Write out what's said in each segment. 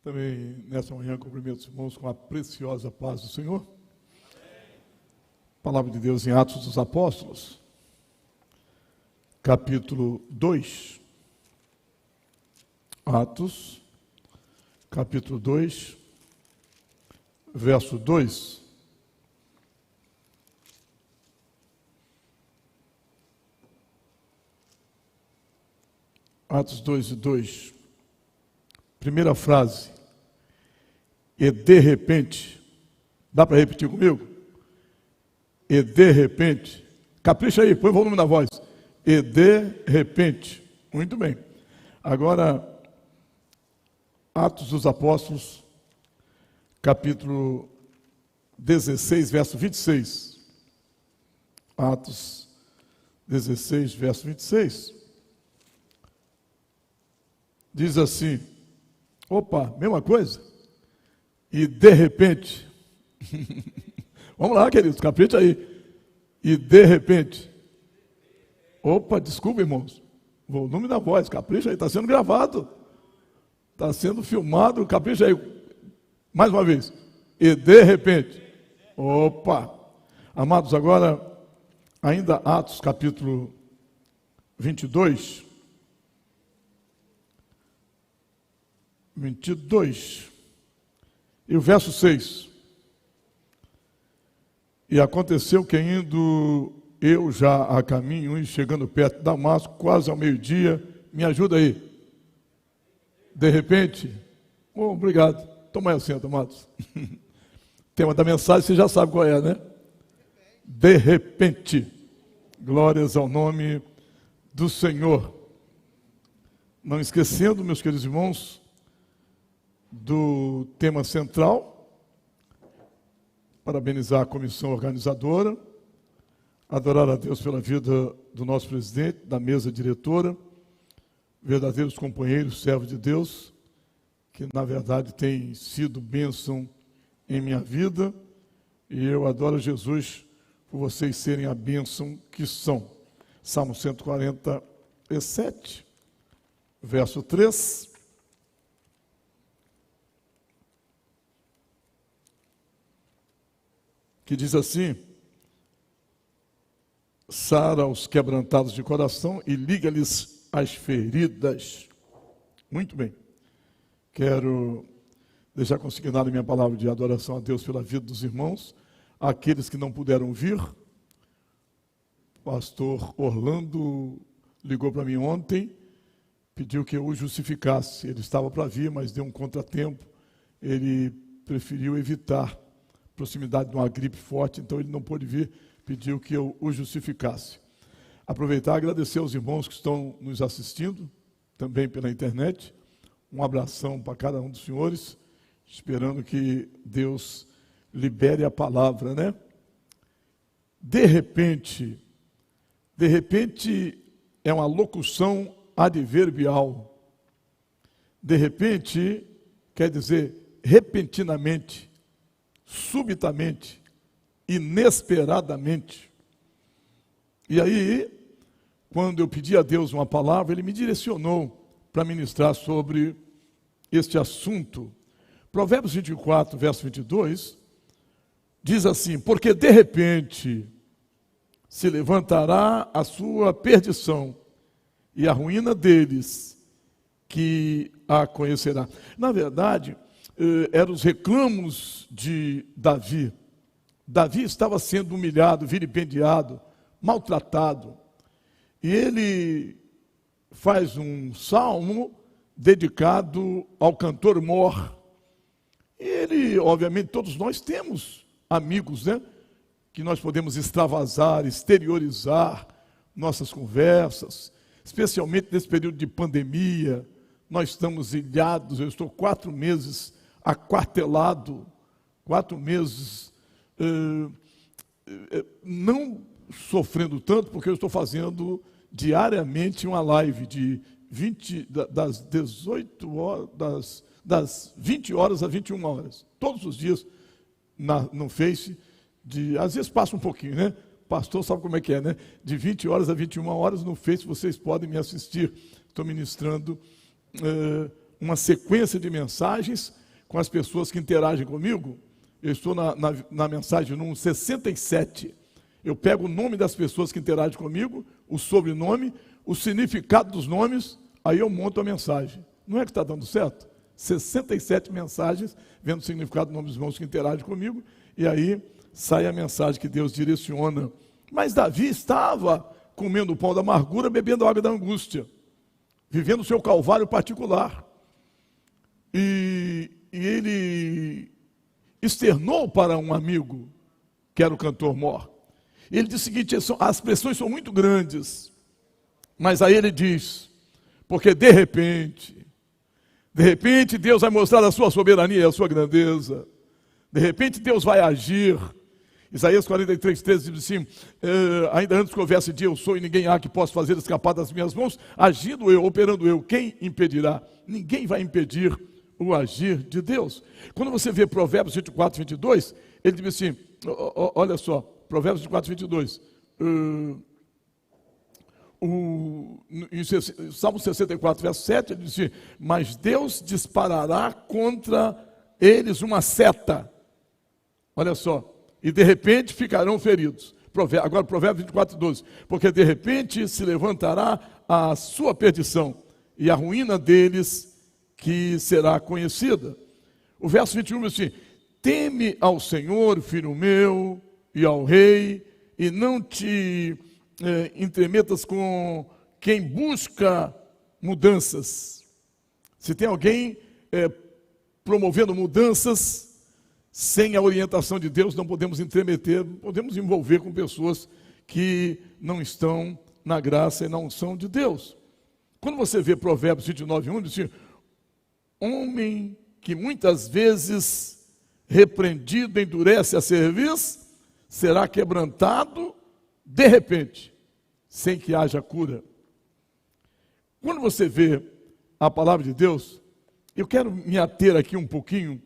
Também, nessa manhã, cumprimento os irmãos com a preciosa paz do Senhor. Palavra de Deus em Atos dos Apóstolos, capítulo 2. Atos, capítulo 2, verso 2. Atos 2 e 2. Primeira frase. E de repente, dá para repetir comigo? E de repente, capricha aí, põe o volume na voz. E de repente, muito bem. Agora, Atos dos Apóstolos, capítulo 16, verso 26. Atos 16, verso 26. Diz assim, opa, mesma coisa? E de repente, vamos lá, queridos, capricha aí. E de repente, opa, desculpa, irmãos, volume da voz, capricha aí, está sendo gravado, está sendo filmado, capricha aí, mais uma vez. E de repente, opa, amados, agora, ainda Atos capítulo 22, e o verso 6. E aconteceu que indo eu já a caminho e chegando perto de Damasco, quase ao meio-dia, me ajuda aí. De repente, obrigado, toma aí assento, amados. Tema da mensagem, você já sabe qual é, né? De repente, glórias ao nome do Senhor. Não esquecendo, meus queridos irmãos, do tema central, parabenizar a comissão organizadora, adorar a Deus pela vida do nosso presidente, da mesa diretora, verdadeiros companheiros, servos de Deus, que na verdade têm sido bênção em minha vida, e eu adoro Jesus por vocês serem a bênção que são. Salmo 147, verso 3. Que diz assim, sara os quebrantados de coração e liga-lhes as feridas. Muito bem. Quero deixar consignada minha palavra de adoração a Deus pela vida dos irmãos, aqueles que não puderam vir. O pastor Orlando ligou para mim ontem, pediu que eu o justificasse. Ele estava para vir, mas deu um contratempo. Ele preferiu evitar proximidade de uma gripe forte, então ele não pôde vir, pediu que eu o justificasse. Aproveitar e agradecer aos irmãos que estão nos assistindo, também pela internet. Um abração para cada um dos senhores, esperando que Deus libere a palavra, né? De repente é uma locução adverbial. De repente quer dizer repentinamente, subitamente, inesperadamente. E aí, quando eu pedi a Deus uma palavra, Ele me direcionou para ministrar sobre este assunto. Provérbios 24, verso 22, diz assim, porque de repente se levantará a sua perdição e a ruína deles que a conhecerá. Na verdade, eram os reclamos de Davi. Davi estava sendo humilhado, vilipendiado, maltratado. E ele faz um salmo dedicado ao cantor mor. E ele, obviamente, todos nós temos amigos, né? Que nós podemos extravasar, exteriorizar nossas conversas, especialmente nesse período de pandemia. Nós estamos ilhados, eu estou 4 meses aquartelado, 4 meses, não sofrendo tanto, porque eu estou fazendo diariamente uma live das 18 horas, das 20 horas a 21 horas, todos os dias no Face, às vezes passa um pouquinho, né? Pastor sabe como é que é, né? De 20 horas a 21 horas no Face, vocês podem me assistir. Estou ministrando uma sequência de mensagens com as pessoas que interagem comigo. Eu estou na mensagem número 67. Eu pego o nome das pessoas que interagem comigo, o sobrenome, o significado dos nomes, aí eu monto a mensagem. Não é que está dando certo? 67 mensagens, vendo o significado dos nomes dos irmãos que interagem comigo, e aí sai a mensagem que Deus direciona. Mas Davi estava comendo o pão da amargura, bebendo a água da angústia, vivendo o seu calvário particular. E ele externou para um amigo, que era o cantor Mor. Ele disse o seguinte: as pressões são muito grandes, mas aí ele diz, porque de repente Deus vai mostrar a sua soberania e a sua grandeza. De repente Deus vai agir. Isaías 43:13 diz assim: ainda antes que houvesse dia, eu sou e ninguém há que possa fazer escapar das minhas mãos. Agindo eu, operando eu, quem impedirá? Ninguém vai impedir o agir de Deus. Quando você vê Provérbios 24:22, ele diz assim, olha só, Provérbios 24:22, em Salmo 64, verso 7, ele diz assim: mas Deus disparará contra eles uma seta, olha só, e de repente ficarão feridos. Agora Provérbios 24:12, porque de repente se levantará a sua perdição e a ruína deles que será conhecida. O verso 21 diz assim: teme ao Senhor, filho meu, e ao rei, e não te entremetas com quem busca mudanças. Se tem alguém promovendo mudanças sem a orientação de Deus, não podemos entremeter, não podemos envolver com pessoas que não estão na graça e não são de Deus. Quando você vê Provérbios 29:1, diz assim: homem que muitas vezes repreendido endurece a cerviz, será quebrantado de repente, sem que haja cura. Quando você vê a palavra de Deus, eu quero me ater aqui um pouquinho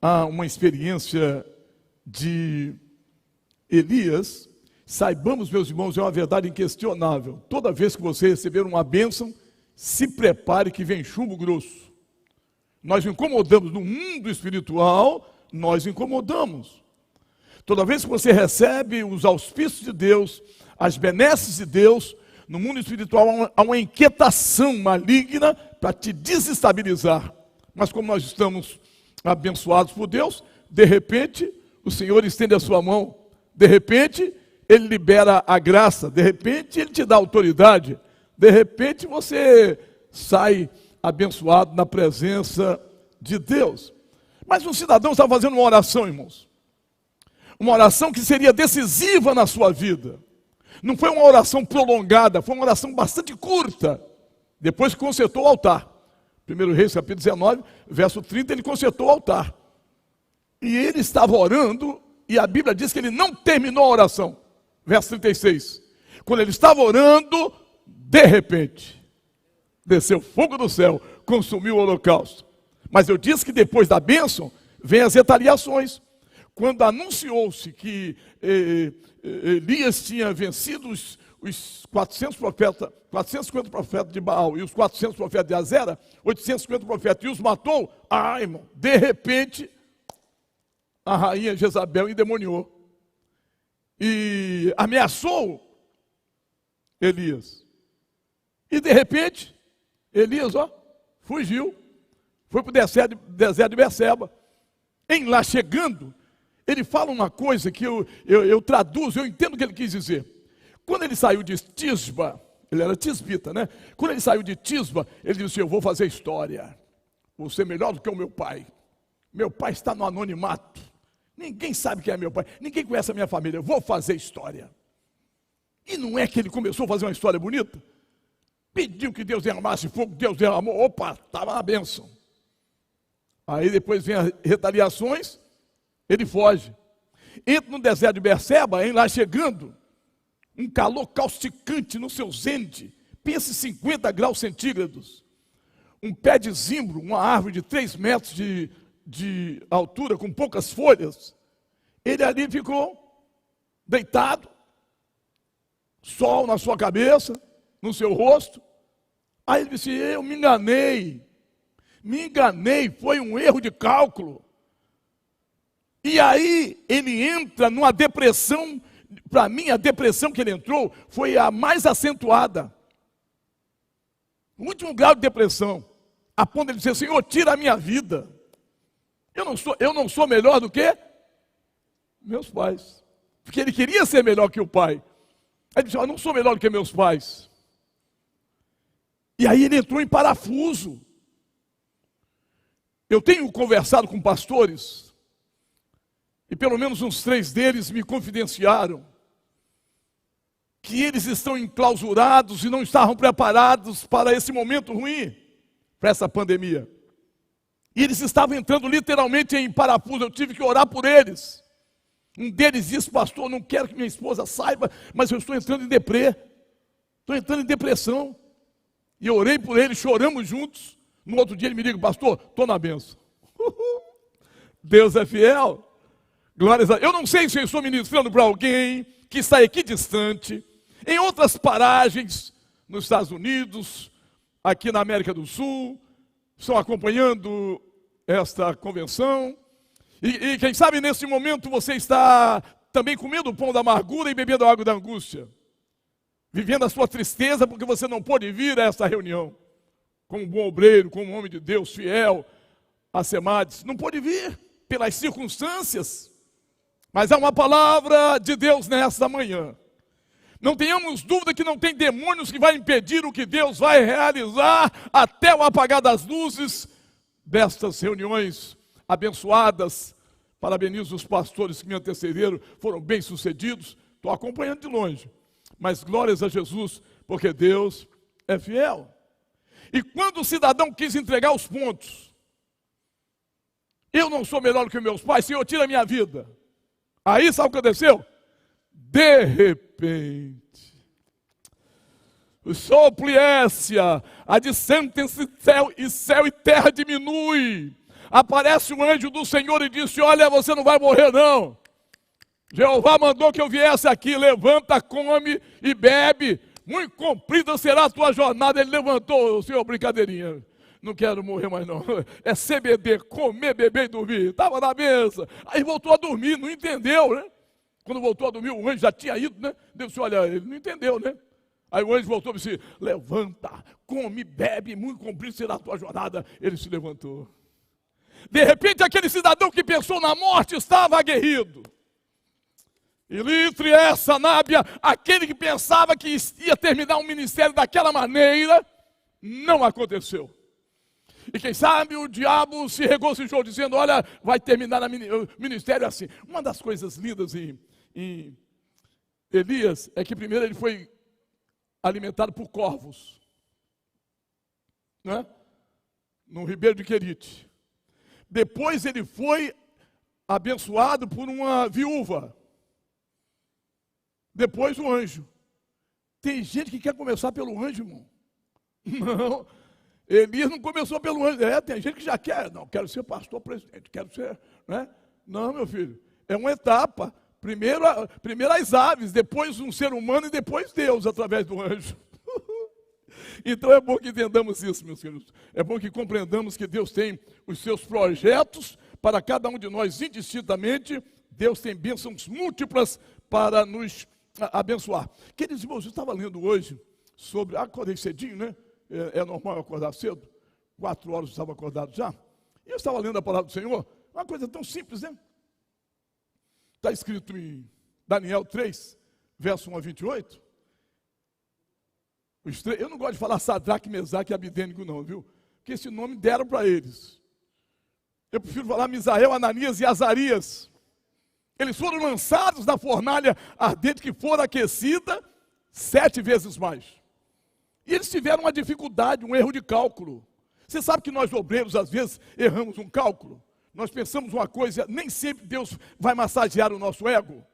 a uma experiência de Elias. Saibamos, meus irmãos, é uma verdade inquestionável. Toda vez que você receber uma bênção, se prepare que vem chumbo grosso. Nós incomodamos no mundo espiritual, nós incomodamos. Toda vez que você recebe os auspícios de Deus, as benesses de Deus, no mundo espiritual há uma inquietação maligna para te desestabilizar. Mas como nós estamos abençoados por Deus, de repente o Senhor estende a sua mão, de repente Ele libera a graça, de repente Ele te dá autoridade, de repente você sai abençoado na presença de Deus. Mas um cidadão estava fazendo uma oração, irmãos. Uma oração que seria decisiva na sua vida. Não foi uma oração prolongada, foi uma oração bastante curta. Depois que consertou o altar. 1 Reis, capítulo 19, verso 30, ele consertou o altar. E ele estava orando, e a Bíblia diz que ele não terminou a oração. Verso 36. Quando ele estava orando, de repente, desceu fogo do céu, consumiu o holocausto. Mas eu disse que depois da bênção, vem as retaliações. Quando anunciou-se que Elias tinha vencido os 450 profetas de Baal e os 400 profetas de Azera, 850 profetas, e os matou, irmão, de repente, a rainha Jezabel endemoniou e ameaçou Elias. E de repente, Elias, fugiu, foi para o deserto de Berseba. Em lá chegando, ele fala uma coisa que eu traduzo, eu entendo o que ele quis dizer. Quando ele saiu de Tisba, ele era tisbita, né? Quando ele saiu de Tisba, ele disse: eu vou fazer história, vou ser melhor do que o meu pai. Meu pai está no anonimato, ninguém sabe quem é meu pai, ninguém conhece a minha família, eu vou fazer história. E não é que ele começou a fazer uma história bonita? Pediu que Deus derramasse fogo, Deus derramou, opa, estava na bênção. Aí depois vem as retaliações, ele foge. Entra no deserto de Berseba, lá chegando, um calor causticante no seu zende, pense 50 graus centígrados. Um pé de zimbro, uma árvore de 3 metros de altura, com poucas folhas. Ele ali ficou deitado, sol na sua cabeça, no seu rosto. Aí ele disse: eu me enganei Me enganei, foi um erro de cálculo. E aí ele entra numa depressão. Para mim, a depressão que ele entrou foi a mais acentuada. O último grau de depressão, a ponto de ele dizer: Senhor, tira a minha vida. Eu não sou melhor do que meus pais. Porque ele queria ser melhor que o pai. Aí ele disse: eu não sou melhor do que meus pais. E aí ele entrou em parafuso. Eu tenho conversado com pastores, e pelo menos uns 3 deles me confidenciaram que eles estão enclausurados e não estavam preparados para esse momento ruim, para essa pandemia. E eles estavam entrando literalmente em parafuso. Eu tive que orar por eles. Um deles disse: pastor, não quero que minha esposa saiba, mas eu estou entrando em deprê. Estou entrando em depressão. E eu orei por ele, choramos juntos. No outro dia ele me liga: pastor, estou na benção. Deus é fiel. Glórias a Deus. Eu não sei se eu estou ministrando para alguém que está aqui distante, em outras paragens, nos Estados Unidos, aqui na América do Sul, estão acompanhando esta convenção. E quem sabe nesse momento você está também comendo o pão da amargura e bebendo a água da angústia, vivendo a sua tristeza porque você não pôde vir a esta reunião, como um bom obreiro, como um homem de Deus fiel a Semades. Não pôde vir pelas circunstâncias, mas há uma palavra de Deus nesta manhã. Não tenhamos dúvida que não tem demônios que vai impedir o que Deus vai realizar até o apagar das luzes destas reuniões abençoadas. Parabenizo os pastores que me antecederam, foram bem sucedidos. Estou acompanhando de longe, mas glórias a Jesus, porque Deus é fiel. E quando o cidadão quis entregar os pontos: eu não sou melhor do que meus pais, Senhor, tira a minha vida. Aí sabe o que aconteceu? De repente, o sopliécia, a distância entre céu e terra diminui. Aparece um anjo do Senhor e disse: olha, você não vai morrer não. Jeová mandou que eu viesse aqui, levanta, come e bebe, muito comprida será a tua jornada. Ele levantou: Senhor, brincadeirinha, não quero morrer mais não, é CBD, comer, beber e dormir. Estava na mesa, aí voltou a dormir, não entendeu, né? Quando voltou a dormir, o anjo já tinha ido, né? Deus disse: olha, ele não entendeu, né? Aí o anjo voltou e disse: levanta, come, bebe, muito comprida será a tua jornada. Ele se levantou. De repente, aquele cidadão que pensou na morte estava aguerrido. E litre essa nábia, aquele que pensava que ia terminar um ministério daquela maneira, não aconteceu. E quem sabe o diabo se regozijou dizendo: olha, vai terminar o ministério assim. Uma das coisas lindas em Elias é que primeiro ele foi alimentado por corvos, né? No Ribeiro de Querite. Depois ele foi abençoado por uma viúva. Depois o anjo. Tem gente que quer começar pelo anjo, irmão. Não, Elias não começou pelo anjo. Tem gente que já quer. Não, quero ser pastor, presidente, quero ser, né? Não, meu filho, é uma etapa. Primeiro as aves, depois um ser humano e depois Deus através do anjo. Então é bom que entendamos isso, meus queridos. É bom que compreendamos que Deus tem os seus projetos para cada um de nós indistintamente. Deus tem bênçãos múltiplas para nos abençoar. Queridos irmãos, eu estava lendo hoje sobre... Acordei cedinho, né? É normal eu acordar cedo. 4 horas eu estava acordado já. E eu estava lendo a palavra do Senhor. Uma coisa tão simples, né? Está escrito em Daniel 3, verso 1 a 28. Eu não gosto de falar Sadraque, Mesaque e Abidênigo não, viu? Porque esse nome deram para eles. Eu prefiro falar Misael, Ananias e Azarias. Eles foram lançados na fornalha ardente que for aquecida 7 vezes mais. E eles tiveram uma dificuldade, um erro de cálculo. Você sabe que nós obreiros às vezes erramos um cálculo? Nós pensamos uma coisa, nem sempre Deus vai massagear o nosso ego.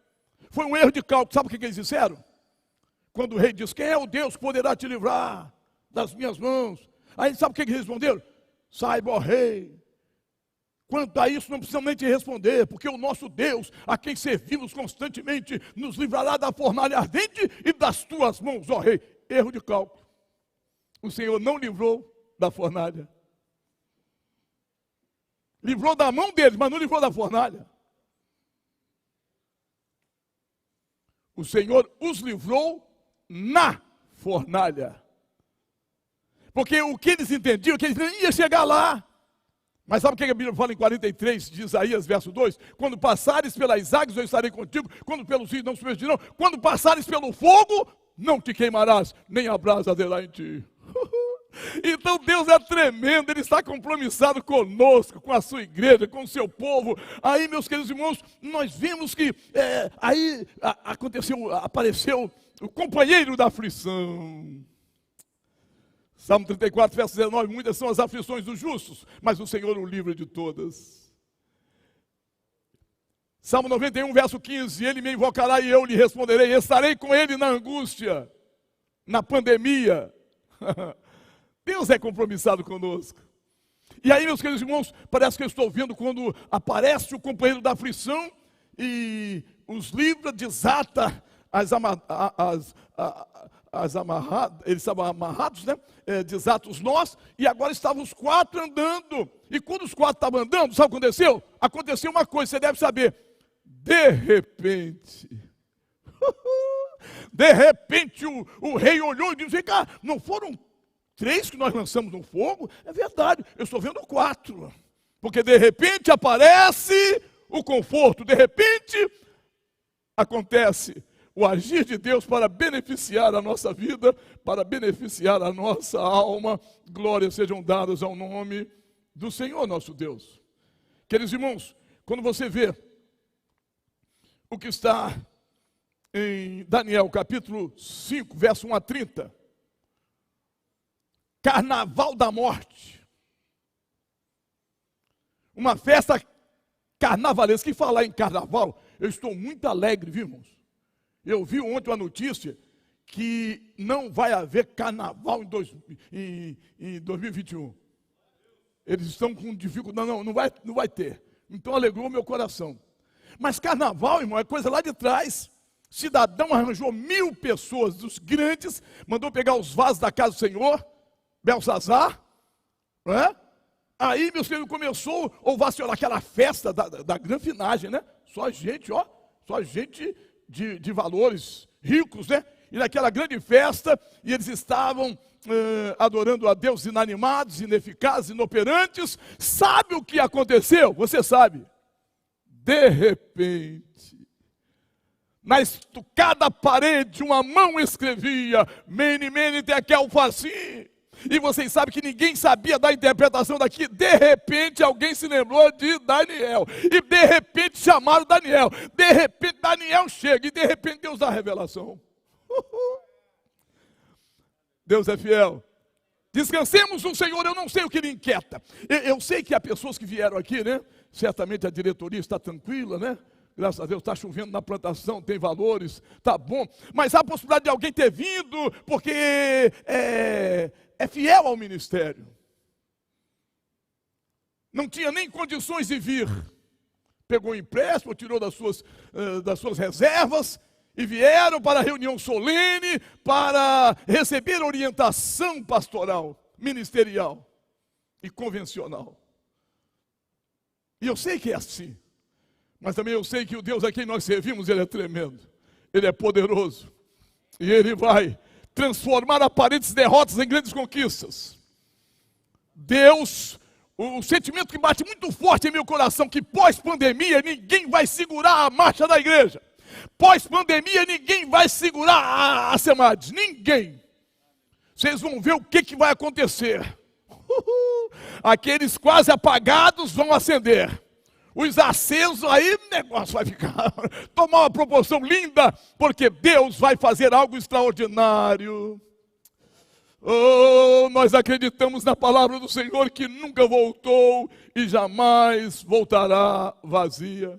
Foi um erro de cálculo, sabe o que eles disseram? Quando o rei diz: quem é o Deus que poderá te livrar das minhas mãos? Aí sabe o que eles responderam? Saiba, ó rei, quanto a isso não precisamos nem te responder, porque o nosso Deus, a quem servimos constantemente, nos livrará da fornalha ardente e das tuas mãos, ó rei. Erro de cálculo. O Senhor não livrou da fornalha. Livrou da mão deles, mas não livrou da fornalha. O Senhor os livrou na fornalha. Porque o que eles entendiam, que eles iam chegar lá. Mas sabe o que a Bíblia fala em 43 de Isaías, verso 2? Quando passares pelas águas, eu estarei contigo. Quando pelos rios, não submergirão. Quando passares pelo fogo, não te queimarás, nem a brasa arderá em ti. Então Deus é tremendo, Ele está compromissado conosco, com a sua igreja, com o seu povo. Aí, meus queridos irmãos, nós vimos que apareceu o companheiro da aflição. Salmo 34, verso 19, muitas são as aflições dos justos, mas o Senhor o livra de todas. Salmo 91, verso 15, Ele me invocará e eu lhe responderei, estarei com Ele na angústia, na pandemia. Deus é compromissado conosco. E aí, meus queridos irmãos, parece que eu estou vendo quando aparece o companheiro da aflição e os livra, desata eles estavam amarrados, né? Desata os nós, e agora estavam os quatro andando. E quando os quatro estavam andando, sabe o que aconteceu? Aconteceu uma coisa, você deve saber. De repente, o rei olhou e disse, cara, não foram 3 que nós lançamos no fogo? É verdade, eu estou vendo 4. Porque de repente aparece o conforto, de repente acontece o agir de Deus para beneficiar a nossa vida, para beneficiar a nossa alma. Glórias sejam dadas ao nome do Senhor nosso Deus. Queridos irmãos, quando você vê o que está em Daniel capítulo 5, verso 1 a 30, Carnaval da Morte, uma festa carnavalesca. E falar em carnaval, eu estou muito alegre, viu, irmãos? Eu vi ontem uma notícia que não vai haver carnaval em 2021. Eles estão com dificuldade, não vai ter. Então alegrou meu coração. Mas carnaval, irmão, é coisa lá de trás. Cidadão arranjou 1000 pessoas dos grandes, mandou pegar os vasos da casa do Senhor, Belsazar, né? Aí, meus queridos, começou a ovacionar aquela festa da granfinagem, né? Só gente de valores ricos, né? E naquela grande festa, e eles estavam adorando a Deus inanimados, ineficazes, inoperantes. Sabe o que aconteceu? Você sabe. De repente, na estucada parede, uma mão escrevia, Mene, Mene, Tekel, Farsi. E vocês sabem que ninguém sabia da interpretação daqui. De repente alguém se lembrou de Daniel. E de repente chamaram Daniel. De repente Daniel chega. E de repente Deus dá a revelação. Deus é fiel. Descansemos no Senhor. Eu não sei o que lhe inquieta. Eu sei que há pessoas que vieram aqui, né? Certamente a diretoria está tranquila, né? Graças a Deus está chovendo na plantação, tem valores, tá bom. Mas há a possibilidade de alguém ter vindo porque é fiel ao ministério. Não tinha nem condições de vir. Pegou um empréstimo, tirou das suas reservas e vieram para a reunião solene para receber orientação pastoral, ministerial e convencional. E eu sei que é assim. Mas também eu sei que o Deus a quem nós servimos, Ele é tremendo. Ele é poderoso. E Ele vai transformar aparentes derrotas em grandes conquistas. Deus, o sentimento que bate muito forte em meu coração, que pós-pandemia ninguém vai segurar a marcha da igreja. Pós-pandemia ninguém vai segurar a SEMAD. Ninguém. Vocês vão ver o que vai acontecer. Aqueles quase apagados vão acender. Os acesos aí, o negócio vai ficar, tomar uma proporção linda, porque Deus vai fazer algo extraordinário. Oh, nós acreditamos na palavra do Senhor que nunca voltou e jamais voltará vazia.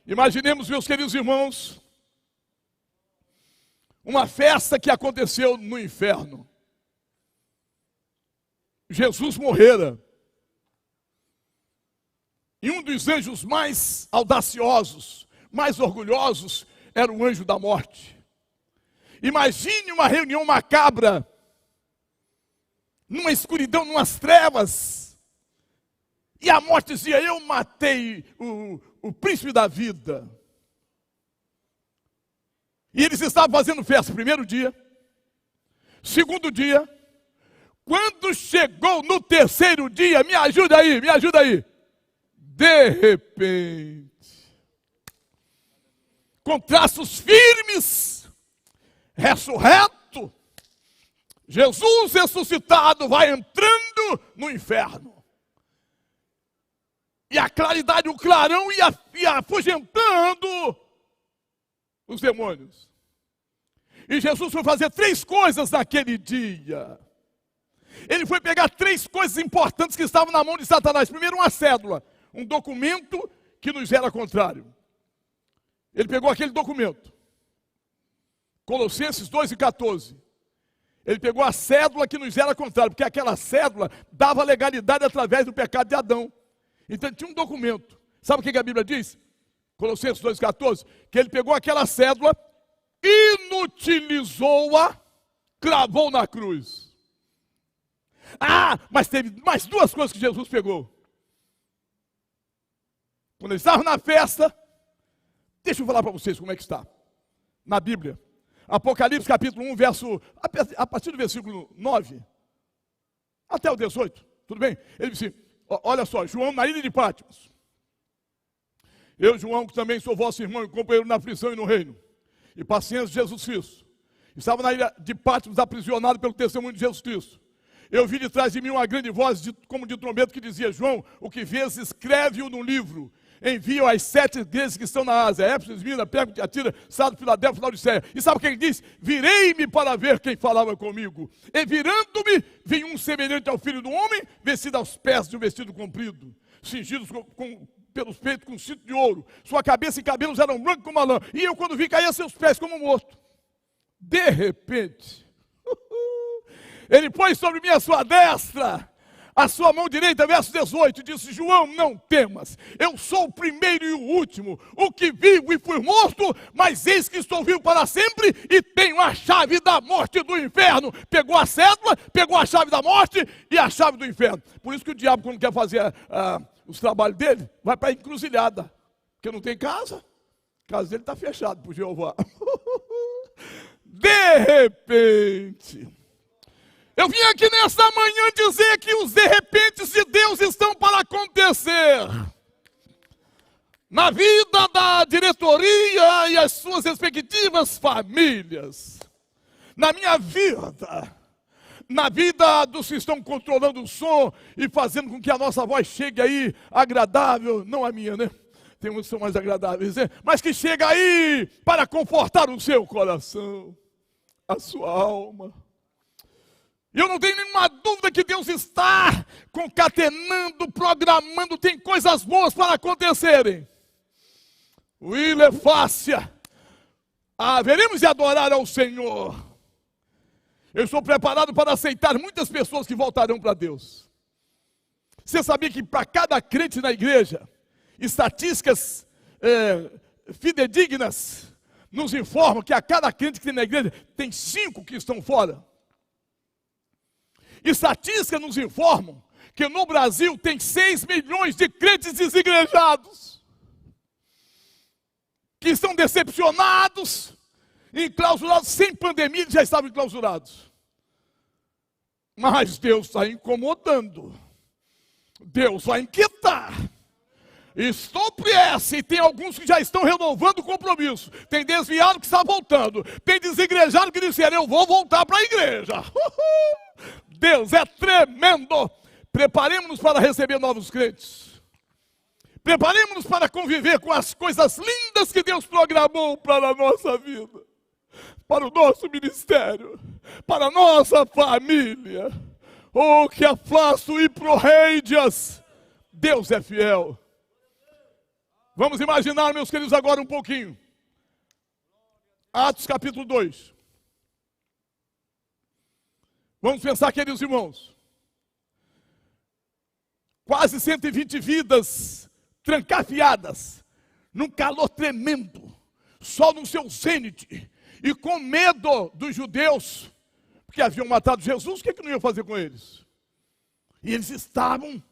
Imaginemos, meus queridos irmãos, uma festa que aconteceu no inferno. Jesus morrera. E um dos anjos mais audaciosos, mais orgulhosos, era o anjo da morte. Imagine uma reunião macabra, numa escuridão, numas trevas. E a morte dizia: eu matei o príncipe da vida. E eles estavam fazendo festa, primeiro dia, segundo dia. Quando chegou no terceiro dia, me ajuda aí. De repente, com traços firmes, ressurreto, Jesus ressuscitado vai entrando no inferno. E a claridade, o clarão ia afugentando os demônios. E Jesus foi fazer 3 coisas naquele dia. Ele foi pegar 3 coisas importantes que estavam na mão de Satanás. Primeiro, uma cédula, um documento que nos era contrário. Ele pegou aquele documento, Colossenses 2:14. Ele pegou a cédula que nos era contrário, porque aquela cédula dava legalidade através do pecado de Adão. Então tinha um documento. Sabe o que a Bíblia diz? Colossenses 2:14, que ele pegou aquela cédula, inutilizou-a, cravou na cruz. Mas teve mais 2 coisas que Jesus pegou. Quando eles estavam na festa, deixa eu falar para vocês como é que está. Na Bíblia, Apocalipse capítulo 1, a partir do versículo 9, até o 18, tudo bem? Ele disse, olha só, João na ilha de Patmos. Eu, João, que também sou vosso irmão e companheiro na aflição e no reino, e paciência de Jesus Cristo, estava na ilha de Patmos aprisionado pelo testemunho de Jesus Cristo. Eu vi de trás de mim uma grande voz, como de trombeta, que dizia: João, o que vês, escreve-o no livro. Envia-o às 7 igrejas que estão na Ásia: Éfeso, Esmirna, Pérgamo, Tiatira, Sardo, Filadélfia, Laodiceia. E sabe o que ele diz? Virei-me para ver quem falava comigo. E virando-me, vi um semelhante ao Filho do Homem, vestido aos pés de um vestido comprido, cingidos pelos peitos com cinto de ouro. Sua cabeça e cabelos eram brancos como a lã. E eu, quando vi, caí a seus pés como morto. De repente, ele pôs sobre mim a sua destra, a sua mão direita, verso 18, disse: João, não temas, eu sou o primeiro e o último, o que vivo e fui morto, mas eis que estou vivo para sempre e tenho a chave da morte e do inferno. Pegou a cédula, pegou a chave da morte e a chave do inferno. Por isso que o diabo, quando quer fazer os trabalhos dele, vai para a encruzilhada, porque não tem casa, a casa dele está fechada por Jeová. De repente, eu vim aqui nesta manhã dizer que os de repentes de Deus estão para acontecer na vida da diretoria e as suas respectivas famílias, na minha vida, na vida dos que estão controlando o som e fazendo com que a nossa voz chegue aí agradável, não a minha, né? Tem uns que são mais agradáveis, né? Mas que chega aí para confortar o seu coração, a sua alma. Eu não tenho nenhuma dúvida que Deus está concatenando, programando, tem coisas boas para acontecerem. Willer Fácia, veremos de adorar ao Senhor. Eu estou preparado para aceitar muitas pessoas que voltarão para Deus. Você sabia que para cada crente na igreja, estatísticas fidedignas nos informam que a cada crente que tem na igreja, tem 5 que estão fora? Estatísticas nos informam que no Brasil tem 6 milhões de crentes desigrejados, que estão decepcionados, enclausurados. Sem pandemia eles já estavam enclausurados. Mas Deus está incomodando, Deus vai inquietar. Estou pressa, e tem alguns que já estão renovando o compromisso. Tem desviado que está voltando. Tem desigrejado que disseram: eu vou voltar para a igreja. Deus é tremendo. Preparemos-nos para receber novos crentes. Preparemos-nos para conviver com as coisas lindas que Deus programou para a nossa vida, para o nosso ministério, para a nossa família. Oh, que afasto e prorreidias. Deus é fiel. Vamos imaginar, meus queridos, agora um pouquinho. Atos capítulo 2. Vamos pensar, queridos irmãos. Quase 120 vidas trancafiadas, num calor tremendo, sol no seu zênite, e com medo dos judeus, porque haviam matado Jesus. O que não iam fazer com eles? E eles estavam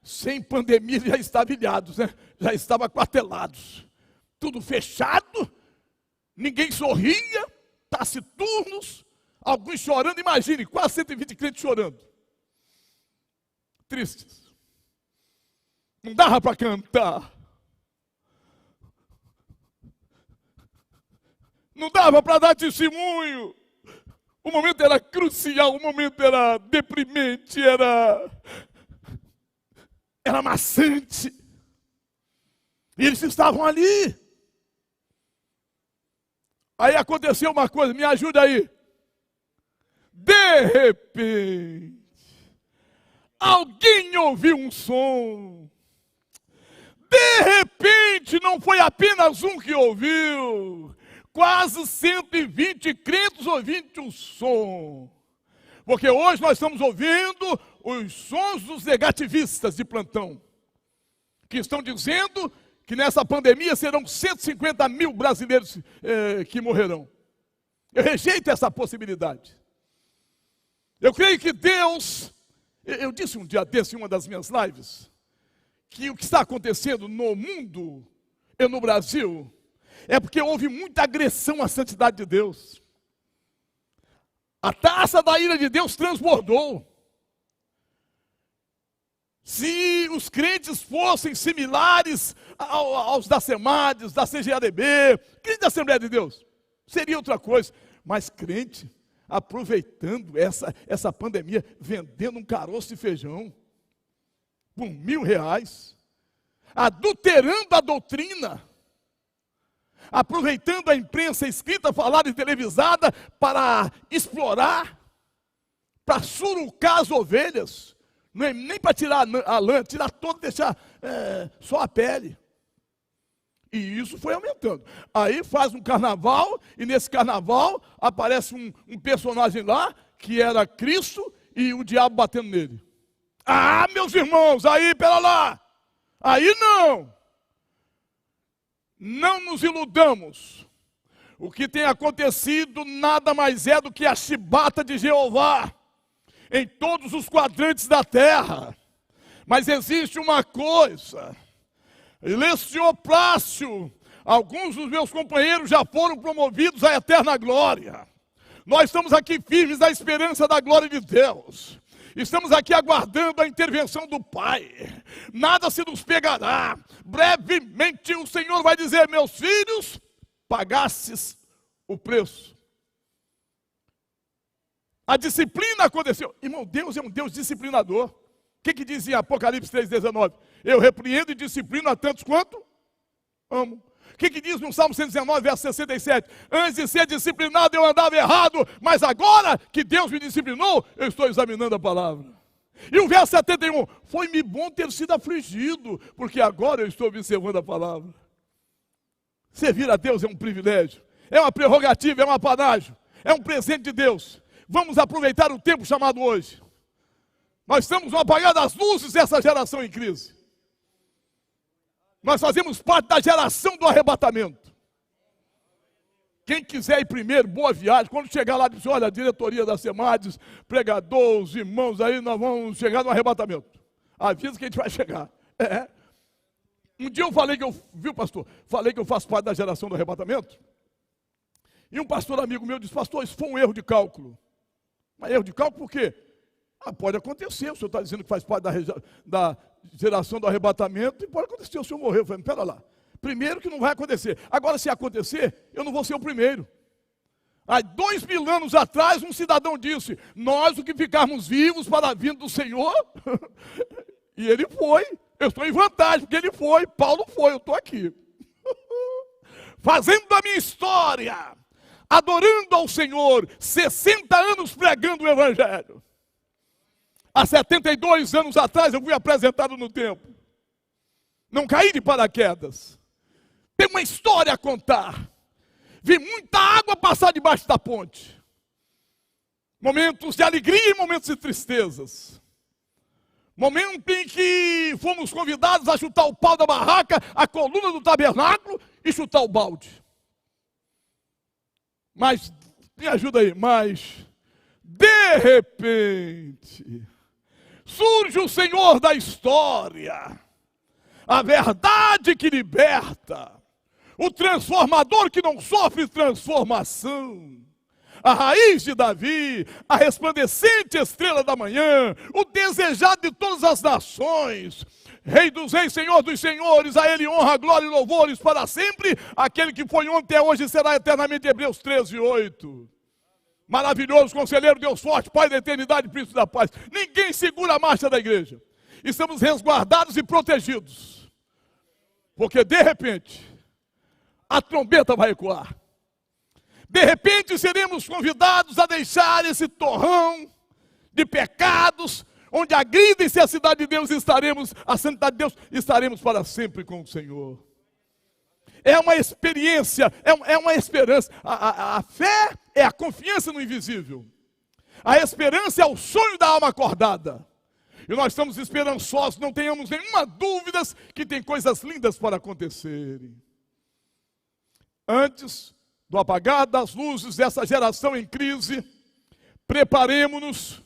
sem pandemia já estavam ilhados, né? Já estavam aquartelados. Tudo fechado, ninguém sorria, taciturnos, alguns chorando, imagine, quase 120 crentes chorando. Tristes. Não dava para cantar. Não dava para dar testemunho. O momento era crucial, o momento era deprimente, era maçante. E eles estavam ali. Aí aconteceu uma coisa, me ajuda aí. De repente, alguém ouviu um som. De repente, não foi apenas um que ouviu. Quase 120 crentes ouvindo o som. Porque hoje nós estamos ouvindo os sons dos negativistas de plantão, que estão dizendo que nessa pandemia serão 150 mil brasileiros que morrerão. Eu rejeito essa possibilidade. Eu creio que Deus, eu disse um dia desse em uma das minhas lives, que o que está acontecendo no mundo e no Brasil é porque houve muita agressão à santidade de Deus. A taça da ira de Deus transbordou. Se os crentes fossem similares aos da SEMADES, da CGADB, crente da Assembleia de Deus, seria outra coisa. Mas crente, aproveitando essa pandemia, vendendo um caroço de feijão por R$1.000, adulterando a doutrina, aproveitando a imprensa escrita, falada e televisada para explorar, para surucar as ovelhas, não é nem para tirar a lã, tirar toda, deixar só a pele. E isso foi aumentando. Aí faz um carnaval, e nesse carnaval aparece um personagem lá, que era Cristo, e o diabo batendo nele. Ah, meus irmãos, aí, pera lá, aí não. Não nos iludamos. O que tem acontecido nada mais é do que a chibata de Jeová em todos os quadrantes da terra. Mas existe uma coisa. Lecior Plácio, alguns dos meus companheiros já foram promovidos à eterna glória. Nós estamos aqui firmes na esperança da glória de Deus. Estamos aqui aguardando a intervenção do Pai. Nada se nos pegará. Brevemente o Senhor vai dizer: meus filhos, pagastes o preço. A disciplina aconteceu. Irmão, Deus é um Deus disciplinador. O que diz em Apocalipse 3,19? Eu repreendo e disciplino a tantos quanto amo. O que diz no Salmo 119, verso 67? Antes de ser disciplinado eu andava errado, mas agora que Deus me disciplinou, eu estou examinando a palavra. E o verso 71, foi-me bom ter sido afligido, porque agora eu estou observando a palavra. Servir a Deus é um privilégio, é uma prerrogativa, é um apanágio, é um presente de Deus. Vamos aproveitar o tempo chamado hoje. Nós estamos no apagar das luzes dessa geração em crise. Nós fazemos parte da geração do arrebatamento. Quem quiser ir primeiro, boa viagem. Quando chegar lá, diz: olha, a diretoria da SEMADES, pregador, os irmãos aí, nós vamos chegar no arrebatamento. Avisa que a gente vai chegar. Um dia eu falei viu, pastor? Falei que eu faço parte da geração do arrebatamento. E um pastor amigo meu disse: pastor, isso foi um erro de cálculo. Mas erro de cálculo por quê? Pode acontecer, o senhor está dizendo que faz parte da geração do arrebatamento, e pode acontecer, o senhor morreu. Eu falei: pera lá, primeiro que não vai acontecer. Agora, se acontecer, eu não vou ser o primeiro. Há 2000 anos atrás, um cidadão disse: nós o que ficarmos vivos para a vinda do Senhor, e ele foi. Eu estou em vantagem, porque ele foi, Paulo foi, eu estou aqui. Fazendo a minha história, adorando ao Senhor, 60 anos pregando o Evangelho. Há 72 anos atrás eu fui apresentado no templo. Não caí de paraquedas. Tem uma história a contar. Vi muita água passar debaixo da ponte. Momentos de alegria e momentos de tristezas. Momento em que fomos convidados a chutar o pau da barraca, a coluna do tabernáculo e chutar o balde. Mas, me ajuda aí, mas de repente Surge o Senhor da história, a verdade que liberta, o transformador que não sofre transformação, a raiz de Davi, a resplandecente estrela da manhã, o desejado de todas as nações, Rei dos reis, Senhor dos senhores, a Ele honra, glória e louvores para sempre, aquele que foi ontem, é hoje e será eternamente. Hebreus 13:8. Maravilhoso, conselheiro, Deus forte, Pai da eternidade, príncipe da paz. Ninguém segura a marcha da igreja. Estamos resguardados e protegidos, porque de repente a trombeta vai ecoar. De repente seremos convidados a deixar esse torrão de pecados, onde agridem-se a cidade de Deus, estaremos, a santidade de Deus, estaremos para sempre com o Senhor. É uma experiência, é uma esperança. A fé é a confiança no invisível. A esperança é o sonho da alma acordada. E nós estamos esperançosos, não tenhamos nenhuma dúvida que tem coisas lindas para acontecerem. Antes do apagar das luzes dessa geração em crise, preparemo-nos,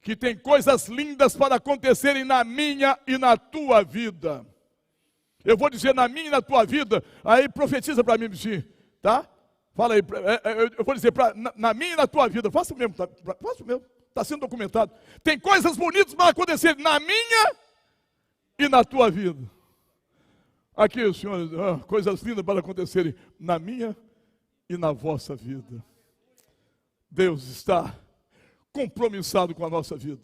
que tem coisas lindas para acontecerem na minha e na tua vida. Eu vou dizer na minha e na tua vida, aí profetiza para mim, bichinho, tá? Fala aí, eu vou dizer na minha e na tua vida, faça o mesmo, está sendo documentado. Tem coisas bonitas para acontecerem na minha e na tua vida. Aqui, senhores, coisas lindas para acontecerem na minha e na vossa vida. Deus está compromissado com a nossa vida.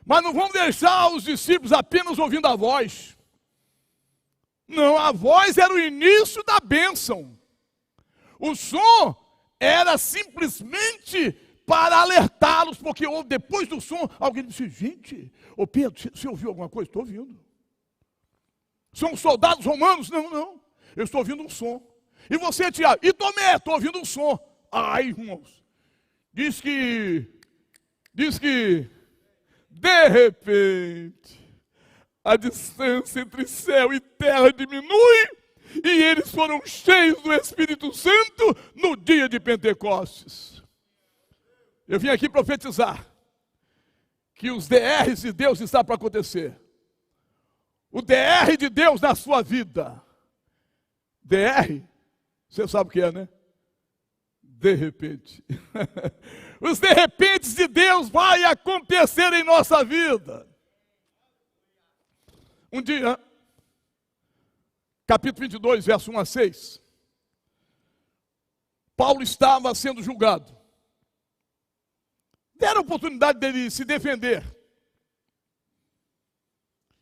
Mas não vamos deixar os discípulos apenas ouvindo a voz. Não, a voz era o início da bênção. O som era simplesmente para alertá-los, porque depois do som, alguém disse: gente, ô Pedro, você ouviu alguma coisa? Estou ouvindo. São soldados romanos? Não, eu estou ouvindo um som. E você, Tiago? E Tomé? Estou ouvindo um som. Ai, irmãos, diz que, de repente, a distância entre céu e terra diminui, e eles foram cheios do Espírito Santo no dia de Pentecostes. Eu vim aqui profetizar que os DRs de Deus está para acontecer. O DR de Deus na sua vida. DR, você sabe o que é, né? De repente. Os de repentes de Deus vai acontecer em nossa vida. Um dia, capítulo 22, verso 1 a 6, Paulo estava sendo julgado. Deram a oportunidade dele se defender.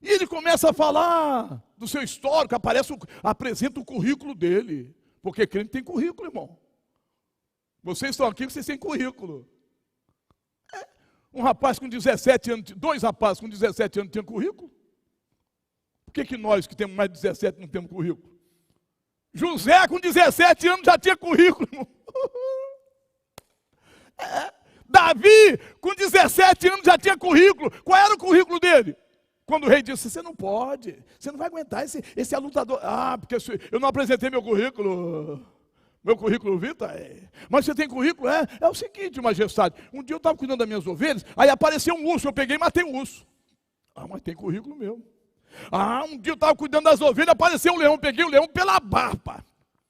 E ele começa a falar do seu histórico, apresenta o currículo dele. Porque crente tem currículo, irmão. Vocês estão aqui, vocês têm currículo. Um rapaz com 17 anos, dois rapazes com 17 anos tinham currículo? Por que nós que temos mais de 17 não temos currículo? José com 17 anos já tinha currículo, irmão. Davi com 17 anos já tinha currículo. Qual era o currículo dele? Quando o rei disse: você não pode, você não vai aguentar, esse é lutador. Porque eu não apresentei meu currículo Vita. Mas você tem currículo? É o seguinte, majestade, um dia eu estava cuidando das minhas ovelhas, aí apareceu um urso, eu peguei e matei o urso. Mas tem currículo meu. Um dia eu estava cuidando das ovelhas, apareceu um leão, peguei o leão pela barba,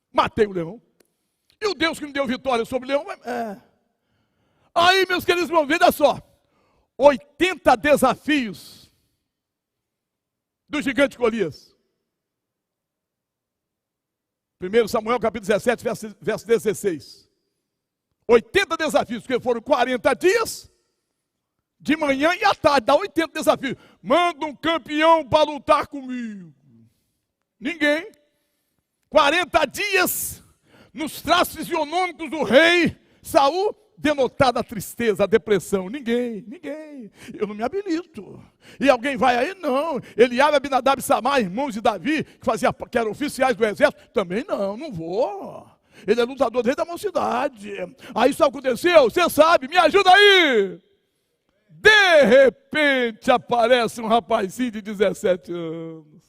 matei o leão. E o Deus que me deu vitória sobre o leão, Aí, meus queridos irmãos, veja só, 80 desafios do gigante Golias. 1 Samuel capítulo 17, verso 16. 80 desafios, porque foram 40 dias, de manhã e à tarde, dá 80 desafios. Manda um campeão para lutar comigo. Ninguém. 40 dias, nos traços fisionômicos do rei Saul, denotada a tristeza, a depressão. Ninguém. Eu não me habilito. E alguém vai aí? Não. Eliabe, Abinadab e Samar, irmãos de Davi, que eram oficiais do exército, também não vou. Ele é lutador desde a mocidade. Aí isso aconteceu, você sabe, me ajuda aí. De repente aparece um rapazinho de 17 anos.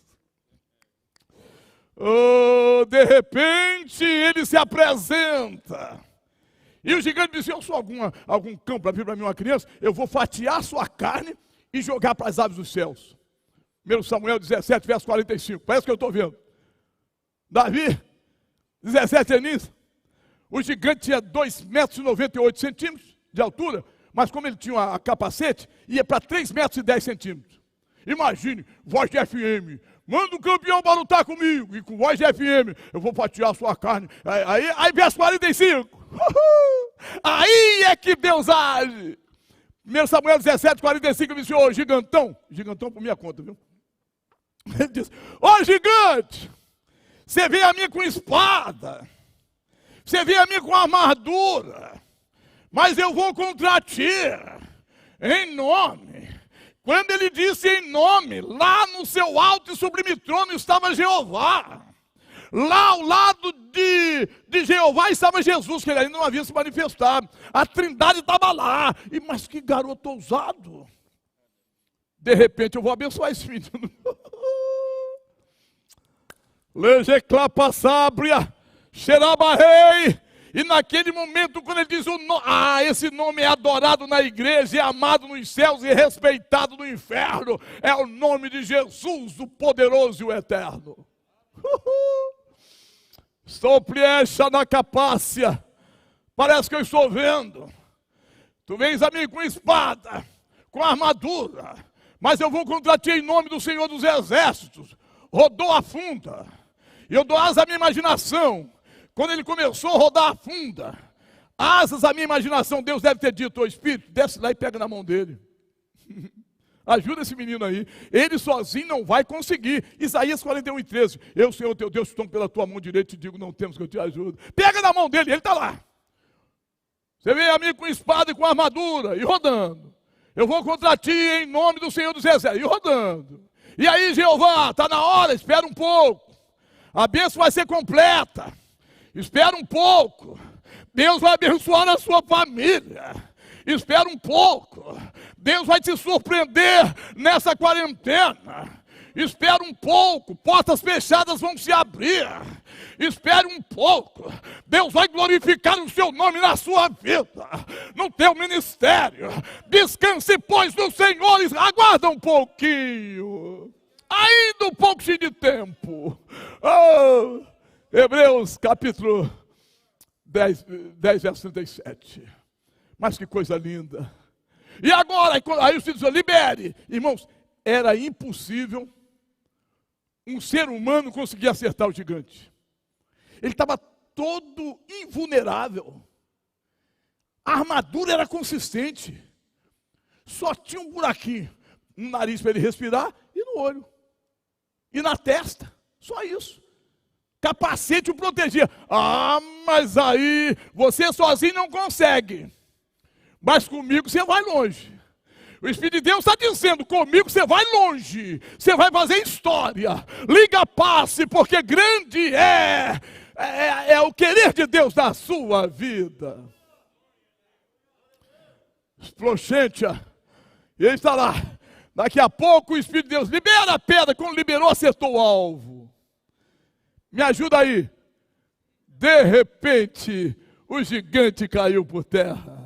De repente ele se apresenta. E o gigante disse: eu sou algum cão para vir para mim uma criança, eu vou fatiar sua carne e jogar para as aves dos céus. 1 Samuel 17, verso 45. Parece que eu estou vendo. Davi, 17 aninhos, o gigante tinha 2,98 metros de altura, mas como ele tinha a capacete, ia para 3,10 metros. Imagine, voz de FM, manda um campeão para lutar comigo, e com voz de FM, eu vou fatiar a sua carne. Aí verso 45. Aí é que Deus age. 1 Samuel 17, 45, ele disse, ô gigantão por minha conta, viu? Ele disse, ô gigante, você vem a mim com espada, você vem a mim com armadura, mas eu vou contra ti, em nome. Quando ele disse em nome, lá no seu alto e sublime trono estava Jeová. Lá ao lado de Jeová estava Jesus, que ele ainda não havia se manifestado. A Trindade estava lá. Mas que garoto ousado. De repente eu vou abençoar esse menino. Legeclapassábria, xerabarrei. E naquele momento, quando ele diz esse nome é adorado na igreja, é amado nos céus e respeitado no inferno, é o nome de Jesus, o poderoso e o eterno. Estou preencha na capácia, parece que eu estou vendo. Tu vens a mim com espada, com armadura, mas eu vou contra ti em nome do Senhor dos Exércitos. Rodou a funda, e eu dou asas à minha imaginação. Quando ele começou a rodar a funda, asas à minha imaginação, Deus deve ter dito, ô Espírito, desce lá e pega na mão dele. Ajuda esse menino aí. Ele sozinho não vai conseguir. Isaías 41:13. Eu, Senhor teu Deus, estou pela tua mão direita e te digo, não temos que eu te ajude. Pega na mão dele, ele está lá. Você vem a mim com espada e com armadura, e rodando. Eu vou contra ti em nome do Senhor dos Exércitos, e rodando. E aí, Jeová, está na hora, espera um pouco. A bênção vai ser completa. Espera um pouco. Deus vai abençoar a sua família. Espera um pouco. Deus vai te surpreender nessa quarentena. Espera um pouco. Portas fechadas vão se abrir. Espere um pouco. Deus vai glorificar o seu nome na sua vida, no teu ministério. Descanse, pois, no Senhor. Aguarda um pouquinho. Ainda um pouquinho de tempo. Oh, Hebreus capítulo 10, verso 37. Mas que coisa linda. E agora, aí o Senhor diz, libere. Irmãos, era impossível um ser humano conseguir acertar o gigante. Ele estava todo invulnerável. A armadura era consistente. Só tinha um buraquinho no nariz para ele respirar e no olho. E na testa. Só isso. Capacete o protegia. Mas aí você sozinho não consegue. Mas comigo você vai longe. O Espírito de Deus está dizendo, comigo você vai longe. Você vai fazer história. Liga, passe, porque grande é o querer de Deus na sua vida. Exploxentia. E ele está lá. Daqui a pouco o Espírito de Deus libera a pedra. Quando liberou, acertou o alvo. Me ajuda aí. De repente, o gigante caiu por terra.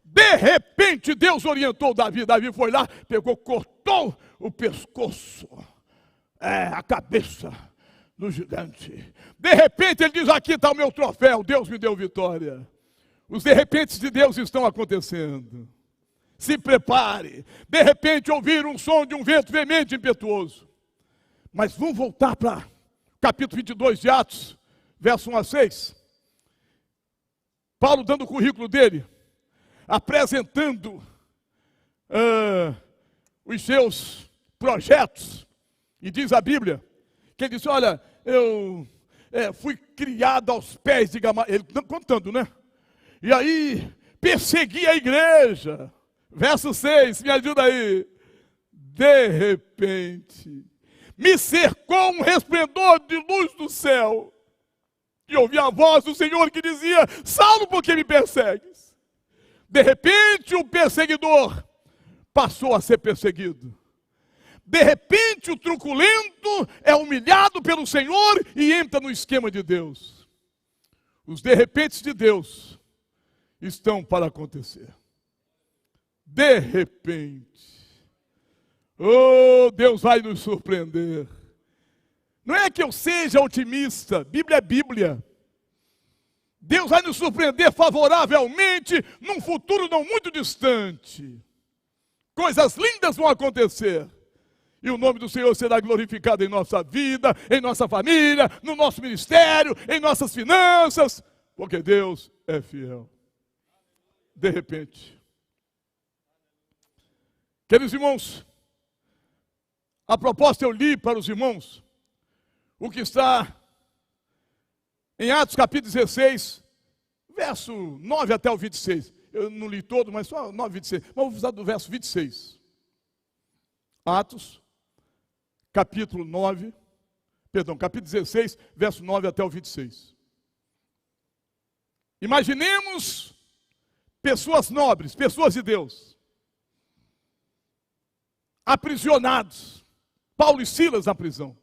De repente, Deus orientou Davi. Davi foi lá, pegou, cortou o pescoço, a cabeça do gigante. De repente, ele diz, aqui está o meu troféu, Deus me deu vitória. Os de repente de Deus estão acontecendo. Se prepare. De repente, ouvir um som de um vento veemente e impetuoso. Mas vamos voltar para capítulo 22 de Atos, verso 1 a 6. Paulo dando o currículo dele, apresentando os seus projetos. E diz a Bíblia, que ele disse, olha, eu fui criado aos pés de Gamaliel, ele contando, né? E aí, persegui a igreja. Verso 6, me ajuda aí. De repente, me cercou um resplendor de luz do céu. E ouvi a voz do Senhor que dizia, Saulo, por que me persegues? De repente, o perseguidor passou a ser perseguido. De repente, o truculento é humilhado pelo Senhor e entra no esquema de Deus. Os de repente de Deus estão para acontecer. De repente. Oh, Deus vai nos surpreender. Não é que eu seja otimista, Bíblia é Bíblia. Deus vai nos surpreender favoravelmente num futuro não muito distante. Coisas lindas vão acontecer. E o nome do Senhor será glorificado em nossa vida, em nossa família, no nosso ministério, em nossas finanças, porque Deus é fiel. De repente. Queridos irmãos, a proposta eu li para os irmãos o que está em Atos capítulo 16, verso 9 até o 26. Eu não li todo, mas só 9 e 26. Mas vou usar do verso 26. Atos, capítulo 16, verso 9 até o 26. Imaginemos pessoas nobres, pessoas de Deus, aprisionados, Paulo e Silas na prisão.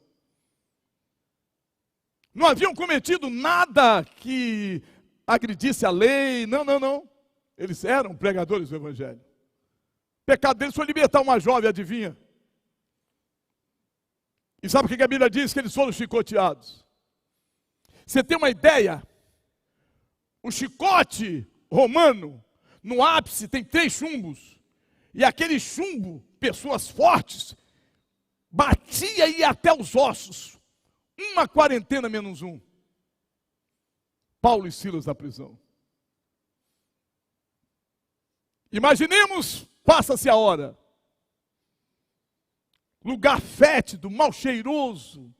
Não haviam cometido nada que agredisse a lei, não. Eles eram pregadores do Evangelho. O pecado deles foi libertar uma jovem, adivinha? E sabe o que a Bíblia diz? Que eles foram chicoteados. Você tem uma ideia? O chicote romano, no ápice, tem 3 chumbos. E aquele chumbo, pessoas fortes, batia e ia até os ossos. Uma quarentena menos um. Paulo e Silas na prisão. Imaginemos, passa-se a hora. Lugar fétido, mal cheiroso,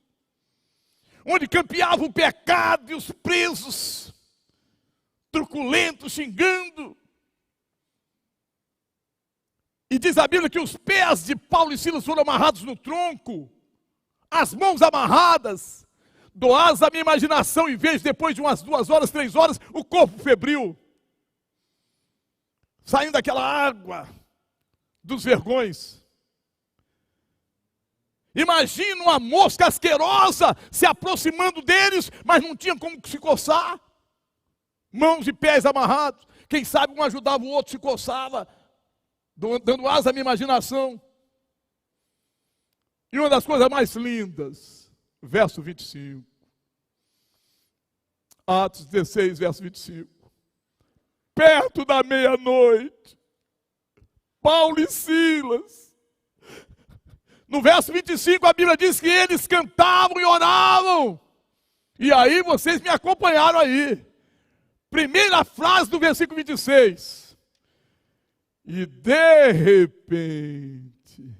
onde campeava o pecado e os presos, truculentos, xingando. E diz a Bíblia que os pés de Paulo e Silas foram amarrados no tronco, as mãos amarradas. Doás a minha imaginação e vejo depois de umas 2 horas, 3 horas, o corpo febril, saindo daquela água dos vergões. Imagino uma mosca asquerosa se aproximando deles, mas não tinha como se coçar. Mãos e pés amarrados. Quem sabe um ajudava o outro, se coçava, dando asa à minha imaginação. E uma das coisas mais lindas, verso 25. Atos 16, verso 25. Perto da meia-noite, Paulo e Silas. No verso 25 a Bíblia diz que eles cantavam e oravam. E aí vocês me acompanharam aí. Primeira frase do versículo 26. E de repente,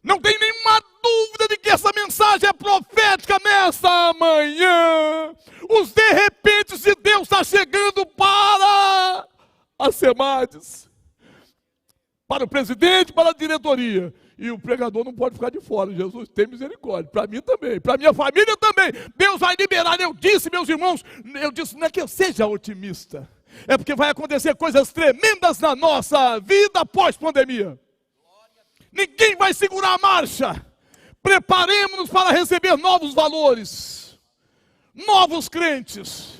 não tem nenhuma dúvida de que essa mensagem é profética nessa manhã. Os de repente de Deus está chegando para as SEMADs, para o presidente, para a diretoria. E o pregador não pode ficar de fora. Jesus tem misericórdia. Para mim também, para minha família também. Deus vai liberar. Eu disse, meus irmãos, não é que eu seja otimista. É porque vai acontecer coisas tremendas na nossa vida pós-pandemia. Ninguém vai segurar a marcha. Preparemos-nos para receber novos valores, novos crentes.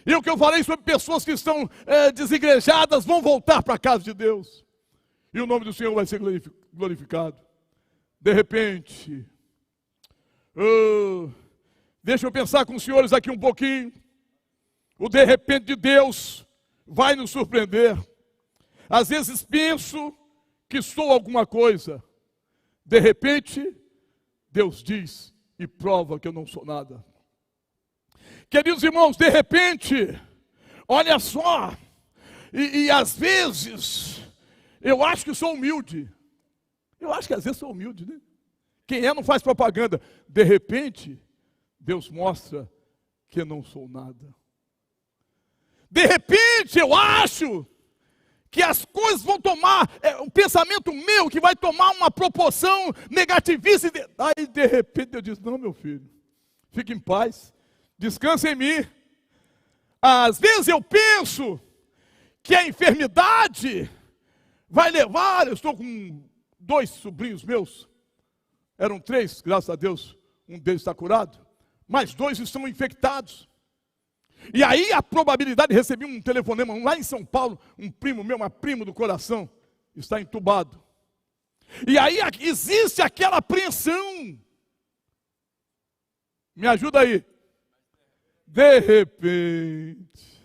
E o que eu falei sobre pessoas que estão desigrejadas vão voltar para a casa de Deus. E o nome do Senhor vai ser glorificado. De repente, deixa eu pensar com os senhores aqui um pouquinho. O de repente de Deus vai nos surpreender. Às vezes penso que sou alguma coisa. De repente, Deus diz e prova que eu não sou nada. Queridos irmãos, de repente, olha só, e às vezes, eu acho que sou humilde. Eu acho que às vezes sou humilde, né? Quem é não faz propaganda. De repente, Deus mostra que eu não sou nada. De repente, eu acho que as coisas vão tomar, um pensamento meu que vai tomar uma proporção negativista. Aí de repente eu disse, não meu filho, fique em paz, descansa em mim. Às vezes eu penso que a enfermidade vai levar, eu estou com 2 sobrinhos meus, eram 3, graças a Deus, um deles está curado, mas 2 estão infectados. E aí a probabilidade de receber um telefonema lá em São Paulo, um primo meu, uma primo do coração, está entubado. E aí existe aquela apreensão. Me ajuda aí. De repente.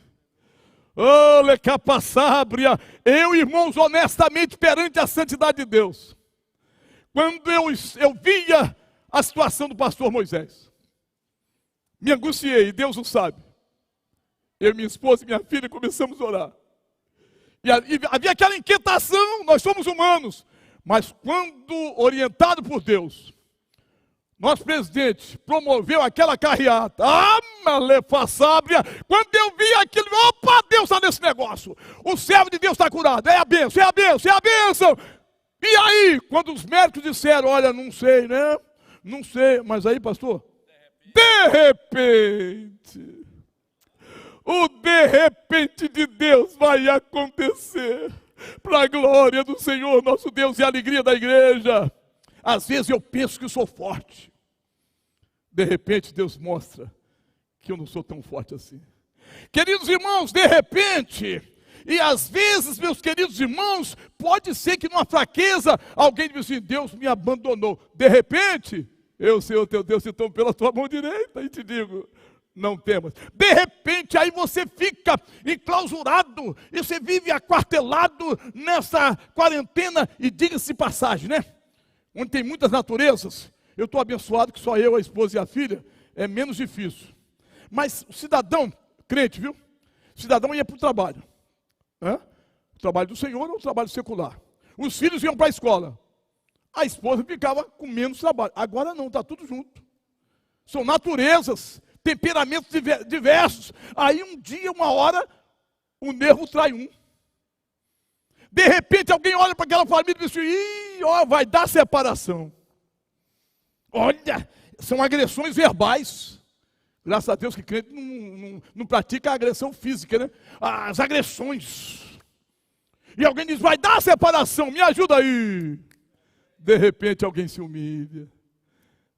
Oh, lecapassábria. Eu, irmãos, honestamente, perante a santidade de Deus, quando eu via a situação do pastor Moisés, me angustiei, Deus o sabe. Eu, minha esposa e minha filha começamos a orar. E havia aquela inquietação, nós somos humanos. Mas quando orientado por Deus, nosso presidente promoveu aquela carreata. Malefaçábria. Quando eu vi aquilo, opa, Deus está nesse negócio. O servo de Deus está curado. É a bênção, é a bênção, é a bênção. E aí, quando os médicos disseram, olha, não sei, né? Não sei. Mas aí, pastor, de repente, o de repente de Deus vai acontecer. Para a glória do Senhor, nosso Deus, e a alegria da igreja. Às vezes eu penso que sou forte. De repente Deus mostra que eu não sou tão forte assim. Queridos irmãos, de repente, e às vezes, meus queridos irmãos, pode ser que numa fraqueza, alguém diz assim, Deus me abandonou. De repente, eu, Senhor teu Deus, te tomo pela tua mão direita e te digo, não temas. De repente, aí você fica enclausurado, e você vive aquartelado nessa quarentena, e diga-se passagem, né? Onde tem muitas naturezas, eu estou abençoado que só eu, a esposa e a filha, é menos difícil. Mas o cidadão, crente, viu? O cidadão ia para o trabalho. O trabalho do Senhor ou o trabalho secular. Os filhos iam para a escola. A esposa ficava com menos trabalho. Agora não, está tudo junto. São naturezas, temperamentos diversos. Aí um dia, uma hora, o nervo trai um. De repente alguém olha para aquela família e diz assim, ó, vai dar separação. Olha, são agressões verbais. Graças a Deus que crente não pratica a agressão física, né? As agressões. E alguém diz, vai dar separação, me ajuda aí. De repente alguém se humilha.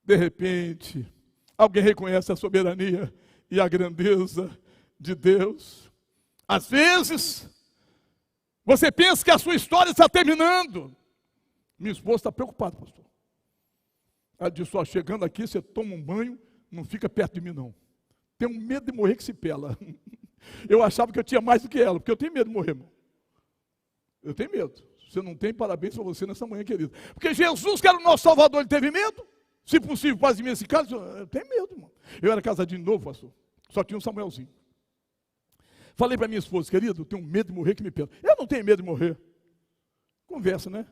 De repente alguém reconhece a soberania e a grandeza de Deus. Às vezes, você pensa que a sua história está terminando. Minha esposa está preocupada, pastor. Ela disse, ó, chegando aqui, você toma um banho, não fica perto de mim, não. Tenho medo de morrer que se pela. Eu achava que eu tinha mais do que ela, porque eu tenho medo de morrer, irmão. Eu tenho medo. Você não tem, parabéns para você nessa manhã, querido. Porque Jesus, que era o nosso Salvador, ele teve medo. Se possível, quase esse caso, eu tenho medo, irmão. Eu era casadinho de novo, pastor. Só tinha um Samuelzinho. Falei para minha esposa, querido, eu tenho medo de morrer que me pela. Eu não tenho medo de morrer. Conversa, né?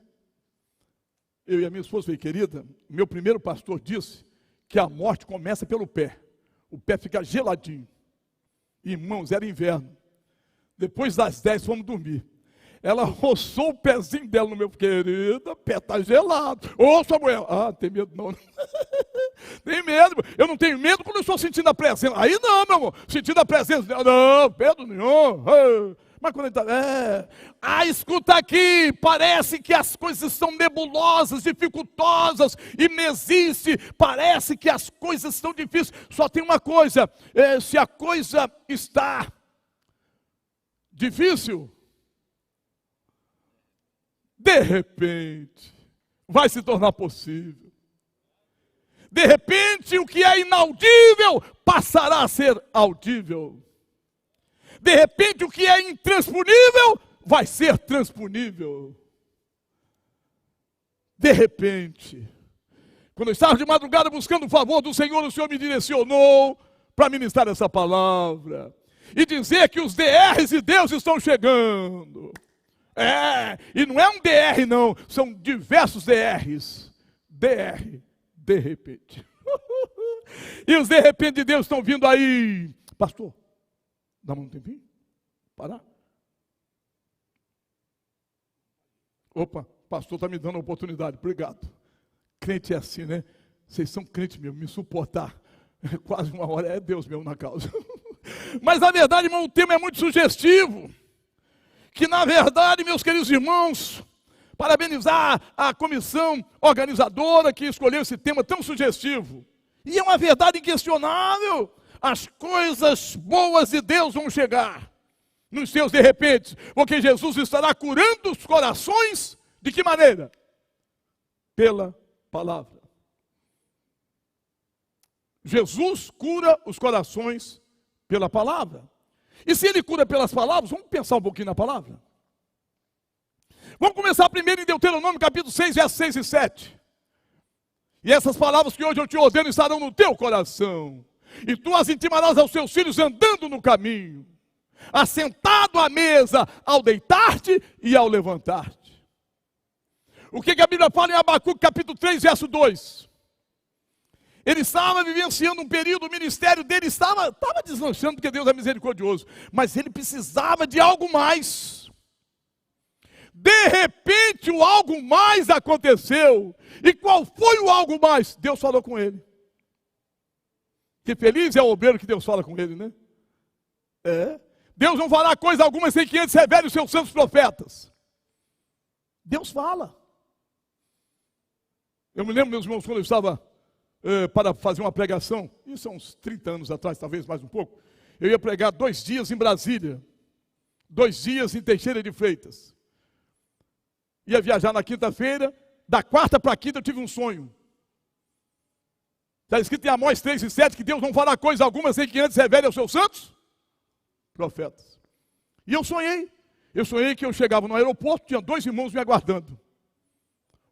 Eu e a minha esposa falei, querida, meu primeiro pastor disse que a morte começa pelo pé. O pé fica geladinho. Irmãos, era inverno. Depois das 10 fomos dormir. Ela roçou o pezinho dela no meu, querida, o pé está gelado. Ô Samuel, tem medo não. Tem medo, eu não tenho medo quando eu estou sentindo a presença. Aí não, meu amor, sentindo a presença dela, não, medo nenhum. Mas quando ele está, escuta aqui, parece que as coisas são nebulosas, dificultosas, e não existe, parece que as coisas estão difíceis. Só tem uma coisa, se a coisa está difícil, de repente, vai se tornar possível. De repente, o que é inaudível passará a ser audível. De repente, o que é intransponível vai ser transponível. De repente, quando eu estava de madrugada buscando o favor do Senhor, o Senhor me direcionou para ministrar essa palavra e dizer que os DRs de Deus estão chegando. E não é um DR não, são diversos DRs. DR, de repente. E os de repente de Deus estão vindo aí. Pastor, dá um tempinho? Parar? Opa, pastor está me dando a oportunidade, obrigado. Crente é assim, né? Vocês são crentes mesmo, me suportar. Quase uma hora, é Deus mesmo na causa. Mas na verdade, irmão, o tema é muito sugestivo. Que na verdade, meus queridos irmãos, parabenizar a comissão organizadora que escolheu esse tema tão sugestivo. E é uma verdade inquestionável. As coisas boas de Deus vão chegar nos seus de repente, porque Jesus estará curando os corações, de que maneira? pela palavra. Jesus cura os corações pela palavra. E se ele cura pelas palavras, vamos pensar um pouquinho na palavra. Vamos começar primeiro em Deuteronômio, capítulo 6, versos 6 e 7. E essas palavras que hoje eu te ordeno estarão no teu coração. E tu as intimarás aos teus filhos andando no caminho, assentado à mesa, ao deitar-te e ao levantar-te. O que a Bíblia fala em Abacuque, capítulo 3, verso 2? Ele estava vivenciando um período, o ministério dele estava deslanchando, porque Deus é misericordioso. Mas ele precisava de algo mais. De repente, o algo mais aconteceu. E qual foi o algo mais? Deus falou com ele. Que feliz é o obreiro que Deus fala com ele, né? Deus não fará coisa alguma sem que antes revele os seus santos profetas. Deus fala. Eu me lembro, meus irmãos, quando eu estava para fazer uma pregação, isso há uns 30 anos atrás, talvez mais um pouco, eu ia pregar 2 dias em Brasília, 2 dias em Teixeira de Freitas. Ia viajar na quinta-feira, da quarta para a quinta eu tive um sonho. Está escrito em Amós 3 e 7 que Deus não fará coisa alguma sem que antes revele aos seus santos profetas. E eu sonhei que eu chegava no aeroporto, tinha 2 irmãos me aguardando.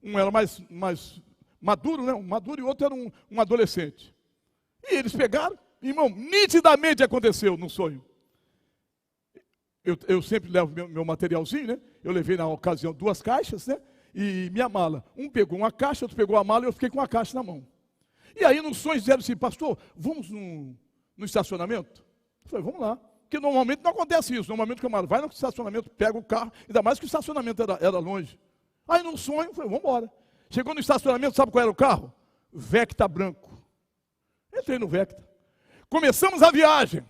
Um era mais maduro, né? Um maduro, e o outro era um adolescente. E eles pegaram, irmão, nitidamente aconteceu no sonho. Eu sempre levo meu materialzinho, né? Eu levei na ocasião 2 caixas, né? E minha mala. Um pegou uma caixa, outro pegou a mala e eu fiquei com a caixa na mão. E aí no sonho disseram assim, pastor, vamos no estacionamento? Eu falei, vamos lá. Porque normalmente não acontece isso. Normalmente o camarada vai no estacionamento, pega o carro, ainda mais que o estacionamento era longe. Aí no sonho, eu falei, vamos embora. Chegou no estacionamento, sabe qual era o carro? Vecta branco. Entrei no Vecta. Começamos a viagem.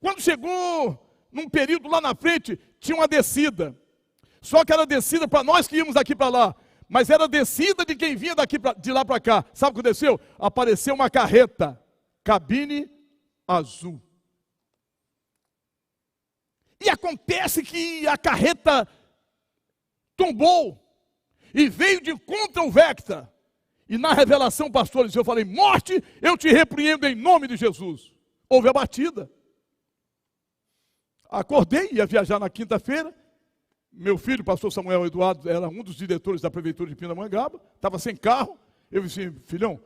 Quando chegou num período lá na frente, tinha uma descida. Só que era descida para nós que íamos daqui para lá. Mas era descida de quem vinha de lá para cá. Sabe o que aconteceu? Apareceu uma carreta, cabine azul. E acontece que a carreta tombou e veio de contra o Vecta. E na revelação, pastores, eu falei, morte, eu te repreendo em nome de Jesus. Houve a batida. Acordei, ia viajar na quinta-feira. Meu filho, pastor Samuel Eduardo, era um dos diretores da prefeitura de Pindamonhangaba, estava sem carro. Eu disse, filhão,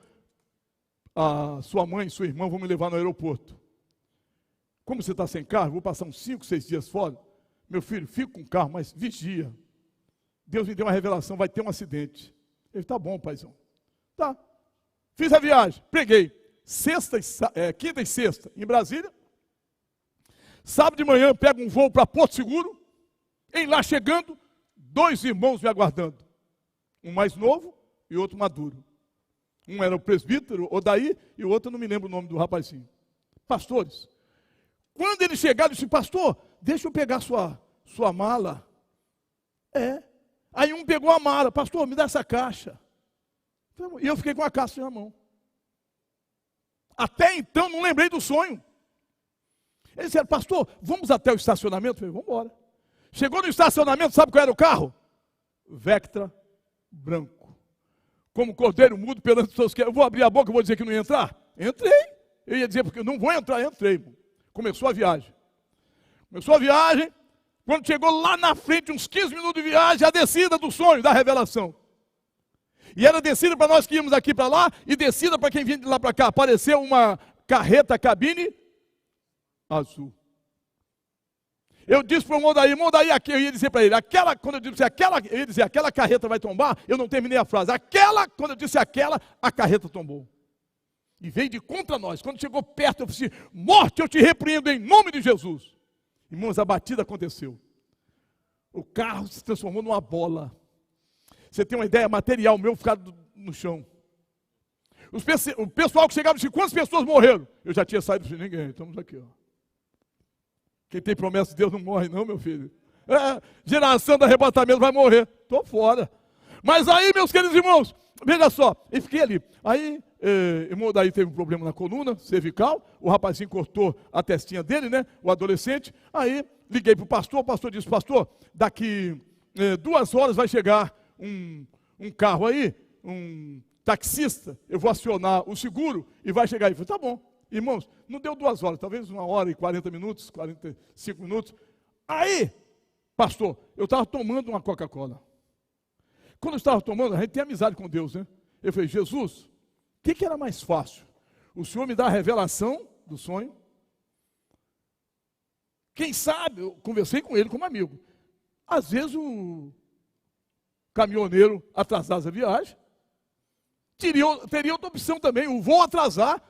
a sua mãe e sua irmã vão me levar no aeroporto. Como você está sem carro, vou passar uns 5, 6 dias fora. Meu filho, fica com o carro, mas vigia. Deus me deu uma revelação, vai ter um acidente. Ele, tá bom, paizão. Tá. Fiz a viagem, preguei. Quinta e sexta, em Brasília. Sábado de manhã, pego um voo para Porto Seguro. Em lá chegando, 2 irmãos me aguardando. Um mais novo e outro maduro. Um era o presbítero, Odaí, e o outro eu não me lembro o nome do rapazinho. Pastores. Quando eles chegaram, eu disse, pastor, deixa eu pegar sua mala. Aí um pegou a mala, pastor, me dá essa caixa. E eu fiquei com a caixa na mão. Até então não lembrei do sonho. Eles disseram, pastor, vamos até o estacionamento? Eu falei, vamos embora. Chegou no estacionamento, sabe qual era o carro? Vectra branco. Como cordeiro mudo perante os seus. Eu vou abrir a boca e vou dizer que não ia entrar? Entrei. Eu ia dizer, porque eu não vou entrar, entrei. Começou a viagem. Quando chegou lá na frente, uns 15 minutos de viagem, a descida do sonho, da revelação. E era descida para nós que íamos aqui para lá, e descida para quem vinha de lá para cá. Apareceu uma carreta cabine azul. Eu disse para o Modaí, eu ia dizer para ele, quando eu disse eu ia dizer, aquela carreta vai tombar, eu não terminei a frase. Quando eu disse aquela, a carreta tombou. E veio de contra nós. Quando chegou perto, eu disse, morte, eu te repreendo em nome de Jesus. Irmãos, a batida aconteceu. O carro se transformou numa bola. Você tem uma ideia, material meu ficado no chão. O pessoal que chegava disse, quantas pessoas morreram? Eu já tinha saído sem ninguém, estamos aqui, ó. Quem tem promessa de Deus não morre não, meu filho. Geração do arrebatamento vai morrer. Estou fora. Mas aí, meus queridos irmãos, veja só, eu fiquei ali. Aí, irmão daí teve um problema na coluna cervical, o rapazinho cortou a testinha dele, né? O adolescente. Aí, liguei para o pastor disse, pastor, daqui 2 horas vai chegar um carro aí, um taxista, eu vou acionar o seguro e vai chegar aí. Eu falei, tá bom. Irmãos, não deu 2 horas, talvez 1h40, 45 minutos. Aí, pastor, eu estava tomando uma Coca-Cola. Quando eu estava tomando, a gente tem amizade com Deus, né? Eu falei, Jesus, o que era mais fácil? O Senhor me dá a revelação do sonho? Quem sabe, eu conversei com ele como amigo. Às vezes o caminhoneiro atrasasse a viagem. Teria outra opção também, o voo atrasar.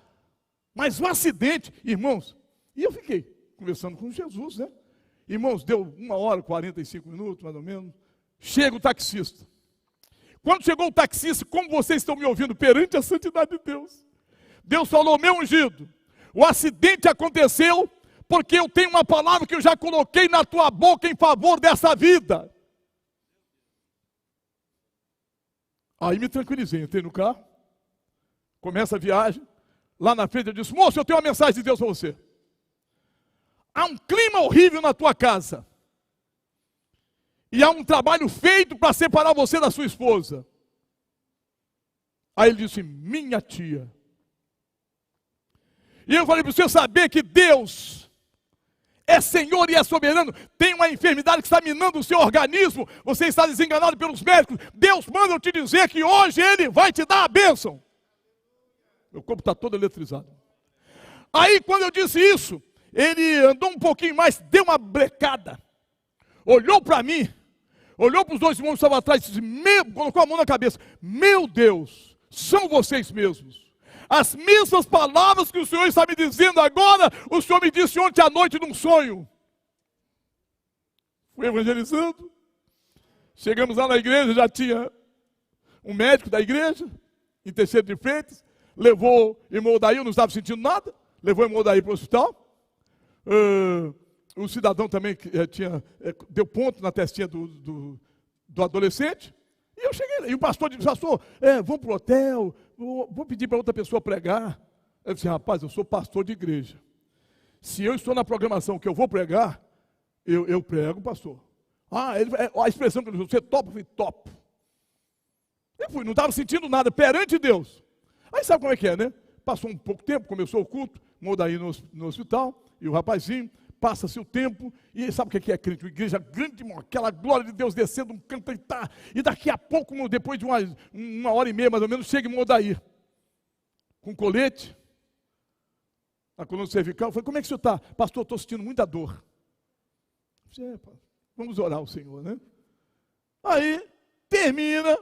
Mas um acidente, irmãos, e eu fiquei conversando com Jesus, né? Irmãos, deu 1h45 minutos, mais ou menos. Chega o taxista. Quando chegou o taxista, como vocês estão me ouvindo perante a santidade de Deus, Deus falou, meu ungido, o acidente aconteceu porque eu tenho uma palavra que eu já coloquei na tua boca em favor dessa vida. Aí me tranquilizei, entrei no carro, começa a viagem. Lá na frente eu disse, moço, eu tenho uma mensagem de Deus para você. Há um clima horrível na tua casa. E há um trabalho feito para separar você da sua esposa. Aí ele disse, minha tia. E eu falei para você saber que Deus é Senhor e é soberano. Tem uma enfermidade que está minando o seu organismo. Você está desenganado pelos médicos. Deus manda eu te dizer que hoje Ele vai te dar a bênção. Meu corpo está todo eletrizado. Aí, quando eu disse isso, ele andou um pouquinho mais, deu uma brecada. Olhou para mim, olhou para os 2 irmãos que estavam atrás e disse, colocou a mão na cabeça. Meu Deus, são vocês mesmos. As mesmas palavras que o Senhor está me dizendo agora, o Senhor me disse ontem à noite num sonho. Fui evangelizando. Chegamos lá na igreja, já tinha um médico da igreja, em Teixeira de Freitas. Levou irmão Daí, eu não estava sentindo nada, levou irmão Daí para o hospital. O cidadão também deu ponto na testinha do adolescente. E eu cheguei lá, e o pastor disse, pastor, vamos para o hotel, vou pedir para outra pessoa pregar. Eu disse, rapaz, eu sou pastor de igreja. Se eu estou na programação que eu vou pregar, eu prego, pastor. A expressão que ele usou, você topa? Eu falei, topo. Eu fui, não estava sentindo nada perante Deus. Aí sabe como é que é, né? Passou um pouco tempo, começou o culto, muda aí no hospital, e o rapazinho, passa-se o tempo, e sabe o que é crente? Uma igreja grande, aquela glória de Deus descendo um canto e daqui a pouco, depois de 1h30 mais ou menos, chega em Modaí, com colete, a coluna cervical. Eu falei, como é que o senhor está? Pastor, estou sentindo muita dor. Eu falei, vamos orar ao Senhor, né? Aí, termina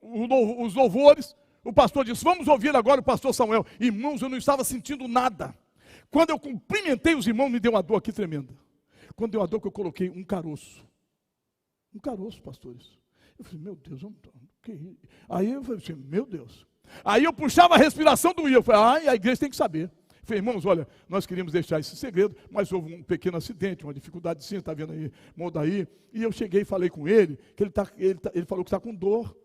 os louvores. O pastor disse, vamos ouvir agora o pastor Samuel. Irmãos, eu não estava sentindo nada. Quando eu cumprimentei os irmãos, me deu uma dor aqui tremenda. Quando deu uma dor que eu coloquei um caroço. Um caroço, pastores. Eu falei, meu Deus, que isso? Aí eu falei assim, meu Deus. Aí eu puxava a respiração, doía. Eu falei, a igreja tem que saber. Eu falei, irmãos, olha, nós queríamos deixar esse segredo, mas houve um pequeno acidente, uma dificuldade sim, está vendo aí, Modaí. E eu cheguei e falei com ele, que ele falou que está com dor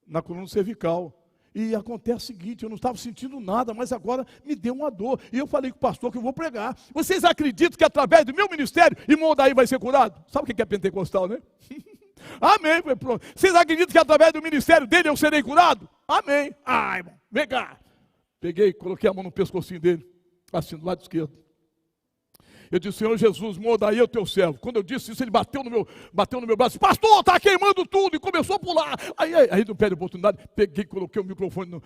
na coluna cervical. E acontece o seguinte, eu não estava sentindo nada, mas agora me deu uma dor. E eu falei com o pastor que eu vou pregar. Vocês acreditam que através do meu ministério, irmão Daí vai ser curado? Sabe o que é pentecostal, né? Amém. Foi pronto. Vocês acreditam que através do ministério dele eu serei curado? Amém. Irmão, vem cá. Peguei, coloquei a mão no pescocinho dele, assim, do lado esquerdo. Eu disse, Senhor Jesus, Modaí é o teu servo. Quando eu disse isso, ele bateu no meu braço. Pastor, está queimando tudo. E começou a pular. Aí não perde oportunidade. Peguei, coloquei o microfone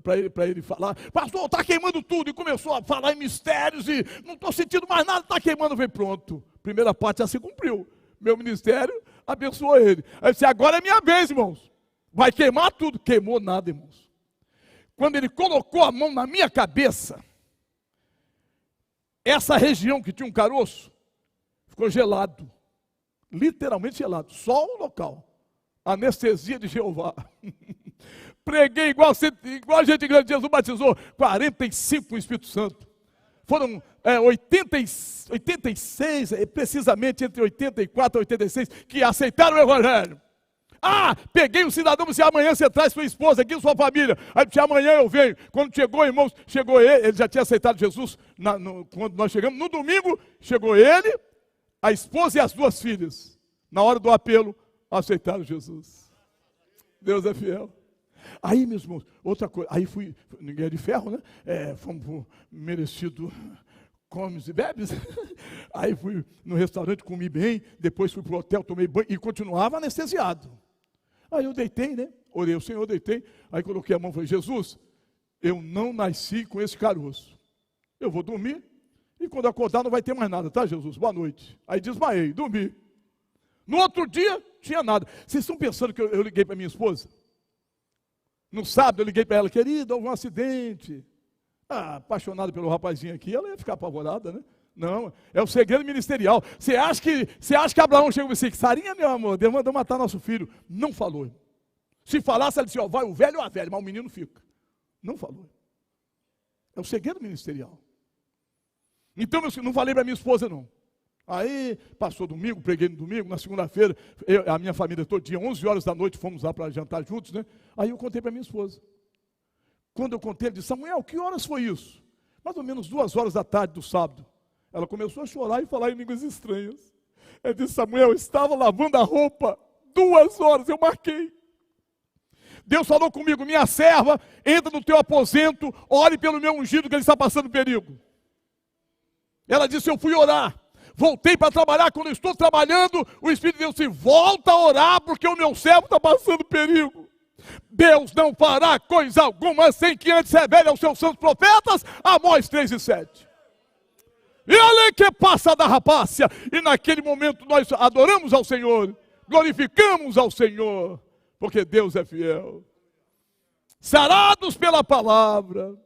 para ele falar. Pastor, está queimando tudo. E começou a falar em mistérios. E não estou sentindo mais nada, está queimando. Eu falei, pronto. Primeira parte já se cumpriu. Meu ministério abençoou ele. Aí eu disse, agora é minha vez, irmãos. Vai queimar tudo. Queimou nada, irmãos. Quando ele colocou a mão na minha cabeça, essa região que tinha um caroço, ficou gelado, literalmente gelado, só o local, anestesia de Jeová. Preguei igual a gente grande, Jesus batizou, 45 com o Espírito Santo. Foram 86, precisamente entre 84 e 86, que aceitaram o Evangelho. Peguei um cidadão e disse, amanhã você traz sua esposa aqui, sua família. Aí disse, amanhã eu venho. Quando chegou, irmãos, chegou ele já tinha aceitado Jesus, quando nós chegamos, no domingo, chegou ele, a esposa e as 2 filhas. Na hora do apelo, aceitaram Jesus. Deus é fiel. Aí, meus irmãos, outra coisa, aí fui, ninguém é de ferro, né? Fomos pro merecido comes e bebes. Aí fui no restaurante, comi bem, depois fui pro hotel, tomei banho e continuava anestesiado. Aí eu deitei, né? Orei ao Senhor, deitei, aí coloquei a mão e falei, Jesus, eu não nasci com esse caroço. Eu vou dormir e quando acordar não vai ter mais nada, tá, Jesus? Boa noite. Aí desmaiei, dormi. No outro dia, tinha nada. Vocês estão pensando que eu liguei para minha esposa? No sábado eu liguei para ela, querida, houve um acidente. Apaixonado pelo rapazinho aqui, ela ia ficar apavorada, né? Não, é o segredo ministerial. Você acha que Abraão chegou e disse, Sarinha, meu amor, Deus mandou matar nosso filho. Não falou. Se falasse, ela disse, vai o velho ou a velha, mas o menino fica. Não falou. É o segredo ministerial. Então, não falei para minha esposa, não. Aí, passou domingo, preguei no domingo, na segunda-feira, a minha família todo dia, 11 horas da noite, fomos lá para jantar juntos, né? Aí eu contei para minha esposa. Quando eu contei, ele disse, Samuel, que horas foi isso? Mais ou menos 2 horas da tarde do sábado. Ela começou a chorar e falar em línguas estranhas. Ela disse, Samuel, eu estava lavando a roupa, 2 horas, eu marquei. Deus falou comigo, minha serva, entra no teu aposento, ore pelo meu ungido que ele está passando perigo. Ela disse, eu fui orar. Voltei para trabalhar, quando eu estou trabalhando, o Espírito de Deus disse, volta a orar, porque o meu servo está passando perigo. Deus não fará coisa alguma sem que antes revele aos seus santos profetas, Amós 3:7. E olha que passa da rapácia, e naquele momento nós adoramos ao Senhor, glorificamos ao Senhor, porque Deus é fiel. Sarados pela palavra.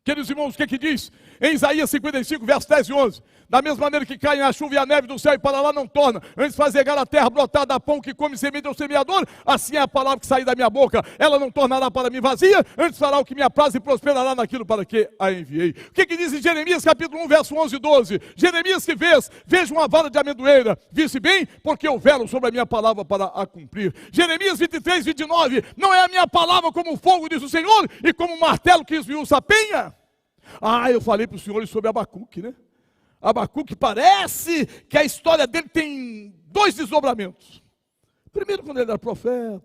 Queridos irmãos, o que diz? Em Isaías 55, versos 10 e 11. Da mesma maneira que caem a chuva e a neve do céu e para lá não torna, antes faz regar a terra, brotar da pão que come semente ao semeador, assim é a palavra que sair da minha boca, ela não tornará para mim vazia, antes fará o que me apraz e prosperará naquilo para que a enviei. O que diz em Jeremias capítulo 1, verso 11 e 12? Jeremias que veja uma vara de amendoeira, visse bem, porque eu velo sobre a minha palavra para a cumprir. Jeremias 23, 29, não é a minha palavra como fogo, diz o Senhor, e como um martelo que esmiuça a penha? Eu falei para os senhores sobre Abacuque, né? Abacuque parece que a história dele tem 2 desdobramentos. Primeiro, quando ele era profeta,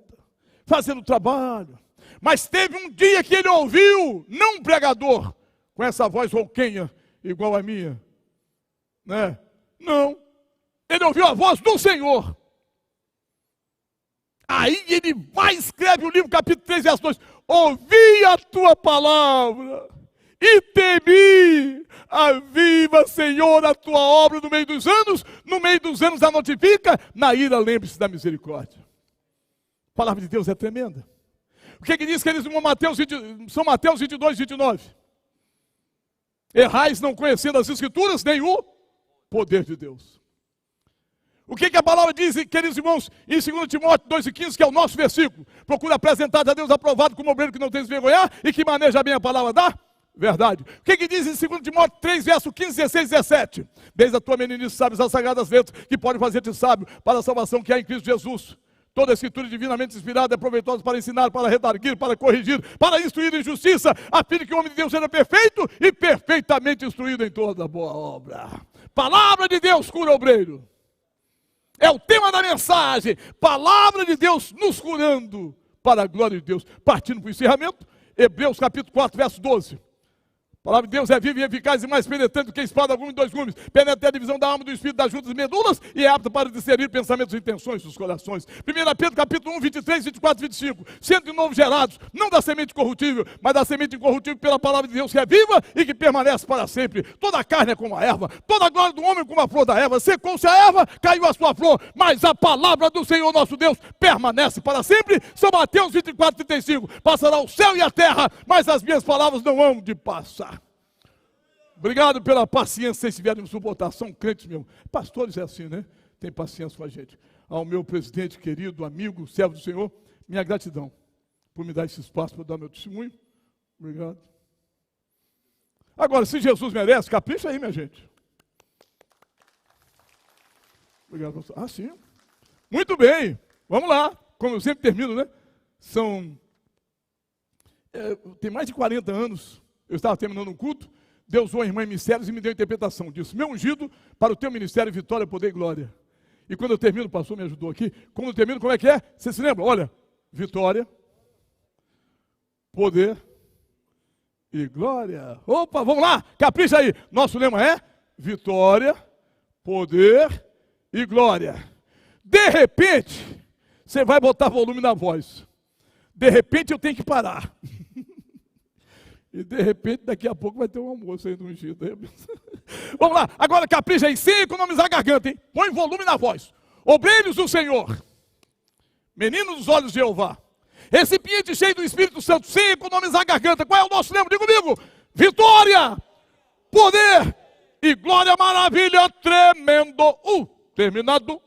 fazendo trabalho. Mas teve um dia que ele ouviu, não um pregador, com essa voz rouquenha, igual a minha, né? Não. Ele ouviu a voz do Senhor. Aí ele vai e escreve o livro, capítulo 3, verso 2. Ouvi a tua palavra e temi, aviva, Senhor, a tua obra no meio dos anos a notifica, na ira lembre-se da misericórdia. A palavra de Deus é tremenda. O que diz que eles em São Mateus 22, 29? Errais não conhecendo as Escrituras, nem o poder de Deus. O que a palavra diz, queridos irmãos, em 2 Timóteo 2,15, que é o nosso versículo? Procura apresentar a Deus aprovado como obreiro que não tem desvergonhar e que maneja bem a palavra da verdade. O que diz em 2 Timóteo 3, verso 15, 16 e 17? Desde a tua meninice sabes as sagradas letras que podem fazer-te sábio para a salvação que há em Cristo Jesus. Toda a escritura divinamente inspirada é proveitosa para ensinar, para redarguir, para corrigir, para instruir em justiça, a fim de que o homem de Deus seja perfeito e perfeitamente instruído em toda boa obra. Palavra de Deus cura obreiro. É o tema da mensagem. Palavra de Deus nos curando para a glória de Deus. Partindo para o encerramento, Hebreus capítulo 4, verso 12. A palavra de Deus é viva e eficaz e mais penetrante do que espada alguma em 2 gumes. Penetra a divisão da alma do espírito, das juntas e medulas e é apta para discernir pensamentos e intenções dos corações. 1 Pedro capítulo 1, 23, 24 e 25. Sendo de novo gerados, não da semente corruptível, mas da semente incorruptível pela palavra de Deus que é viva e que permanece para sempre. Toda a carne é como a erva, toda a glória do homem como a flor da erva. Secou-se a erva, caiu a sua flor, mas a palavra do Senhor nosso Deus permanece para sempre. São Mateus 24, 35. Passará o céu e a terra, mas as minhas palavras não hão de passar. Obrigado pela paciência, vocês tiverem me suportar, são crentes mesmo. Pastores é assim, né? Tem paciência com a gente. Ao meu presidente querido, amigo, servo do Senhor, minha gratidão por me dar esse espaço para dar meu testemunho. Obrigado. Agora, se Jesus merece, capricha aí, minha gente. Obrigado, pastor. Sim. Muito bem. Vamos lá. Como eu sempre termino, né? Tem mais de 40 anos, eu estava terminando um culto, Deus usou a irmã em mistérios e me deu a interpretação disso. Meu ungido para o teu ministério, vitória, poder e glória. E quando eu termino, o pastor me ajudou aqui, quando eu termino, como é que é? Você se lembra? Olha, vitória, poder e glória. Opa, vamos lá, capricha aí. Nosso lema é vitória, poder e glória. De repente, você vai botar volume na voz. De repente eu tenho que parar. E de repente, daqui a pouco vai ter um almoço aí no ungido. Vamos lá, agora capricha aí, sem economizar a garganta, hein? Põe volume na voz. Obreiros do Senhor, meninos dos olhos de Jeová, recipiente cheio do Espírito Santo, sem economizar a garganta. Qual é o nosso lema? Diga comigo. Vitória, poder e glória, maravilha, tremendo. Terminado.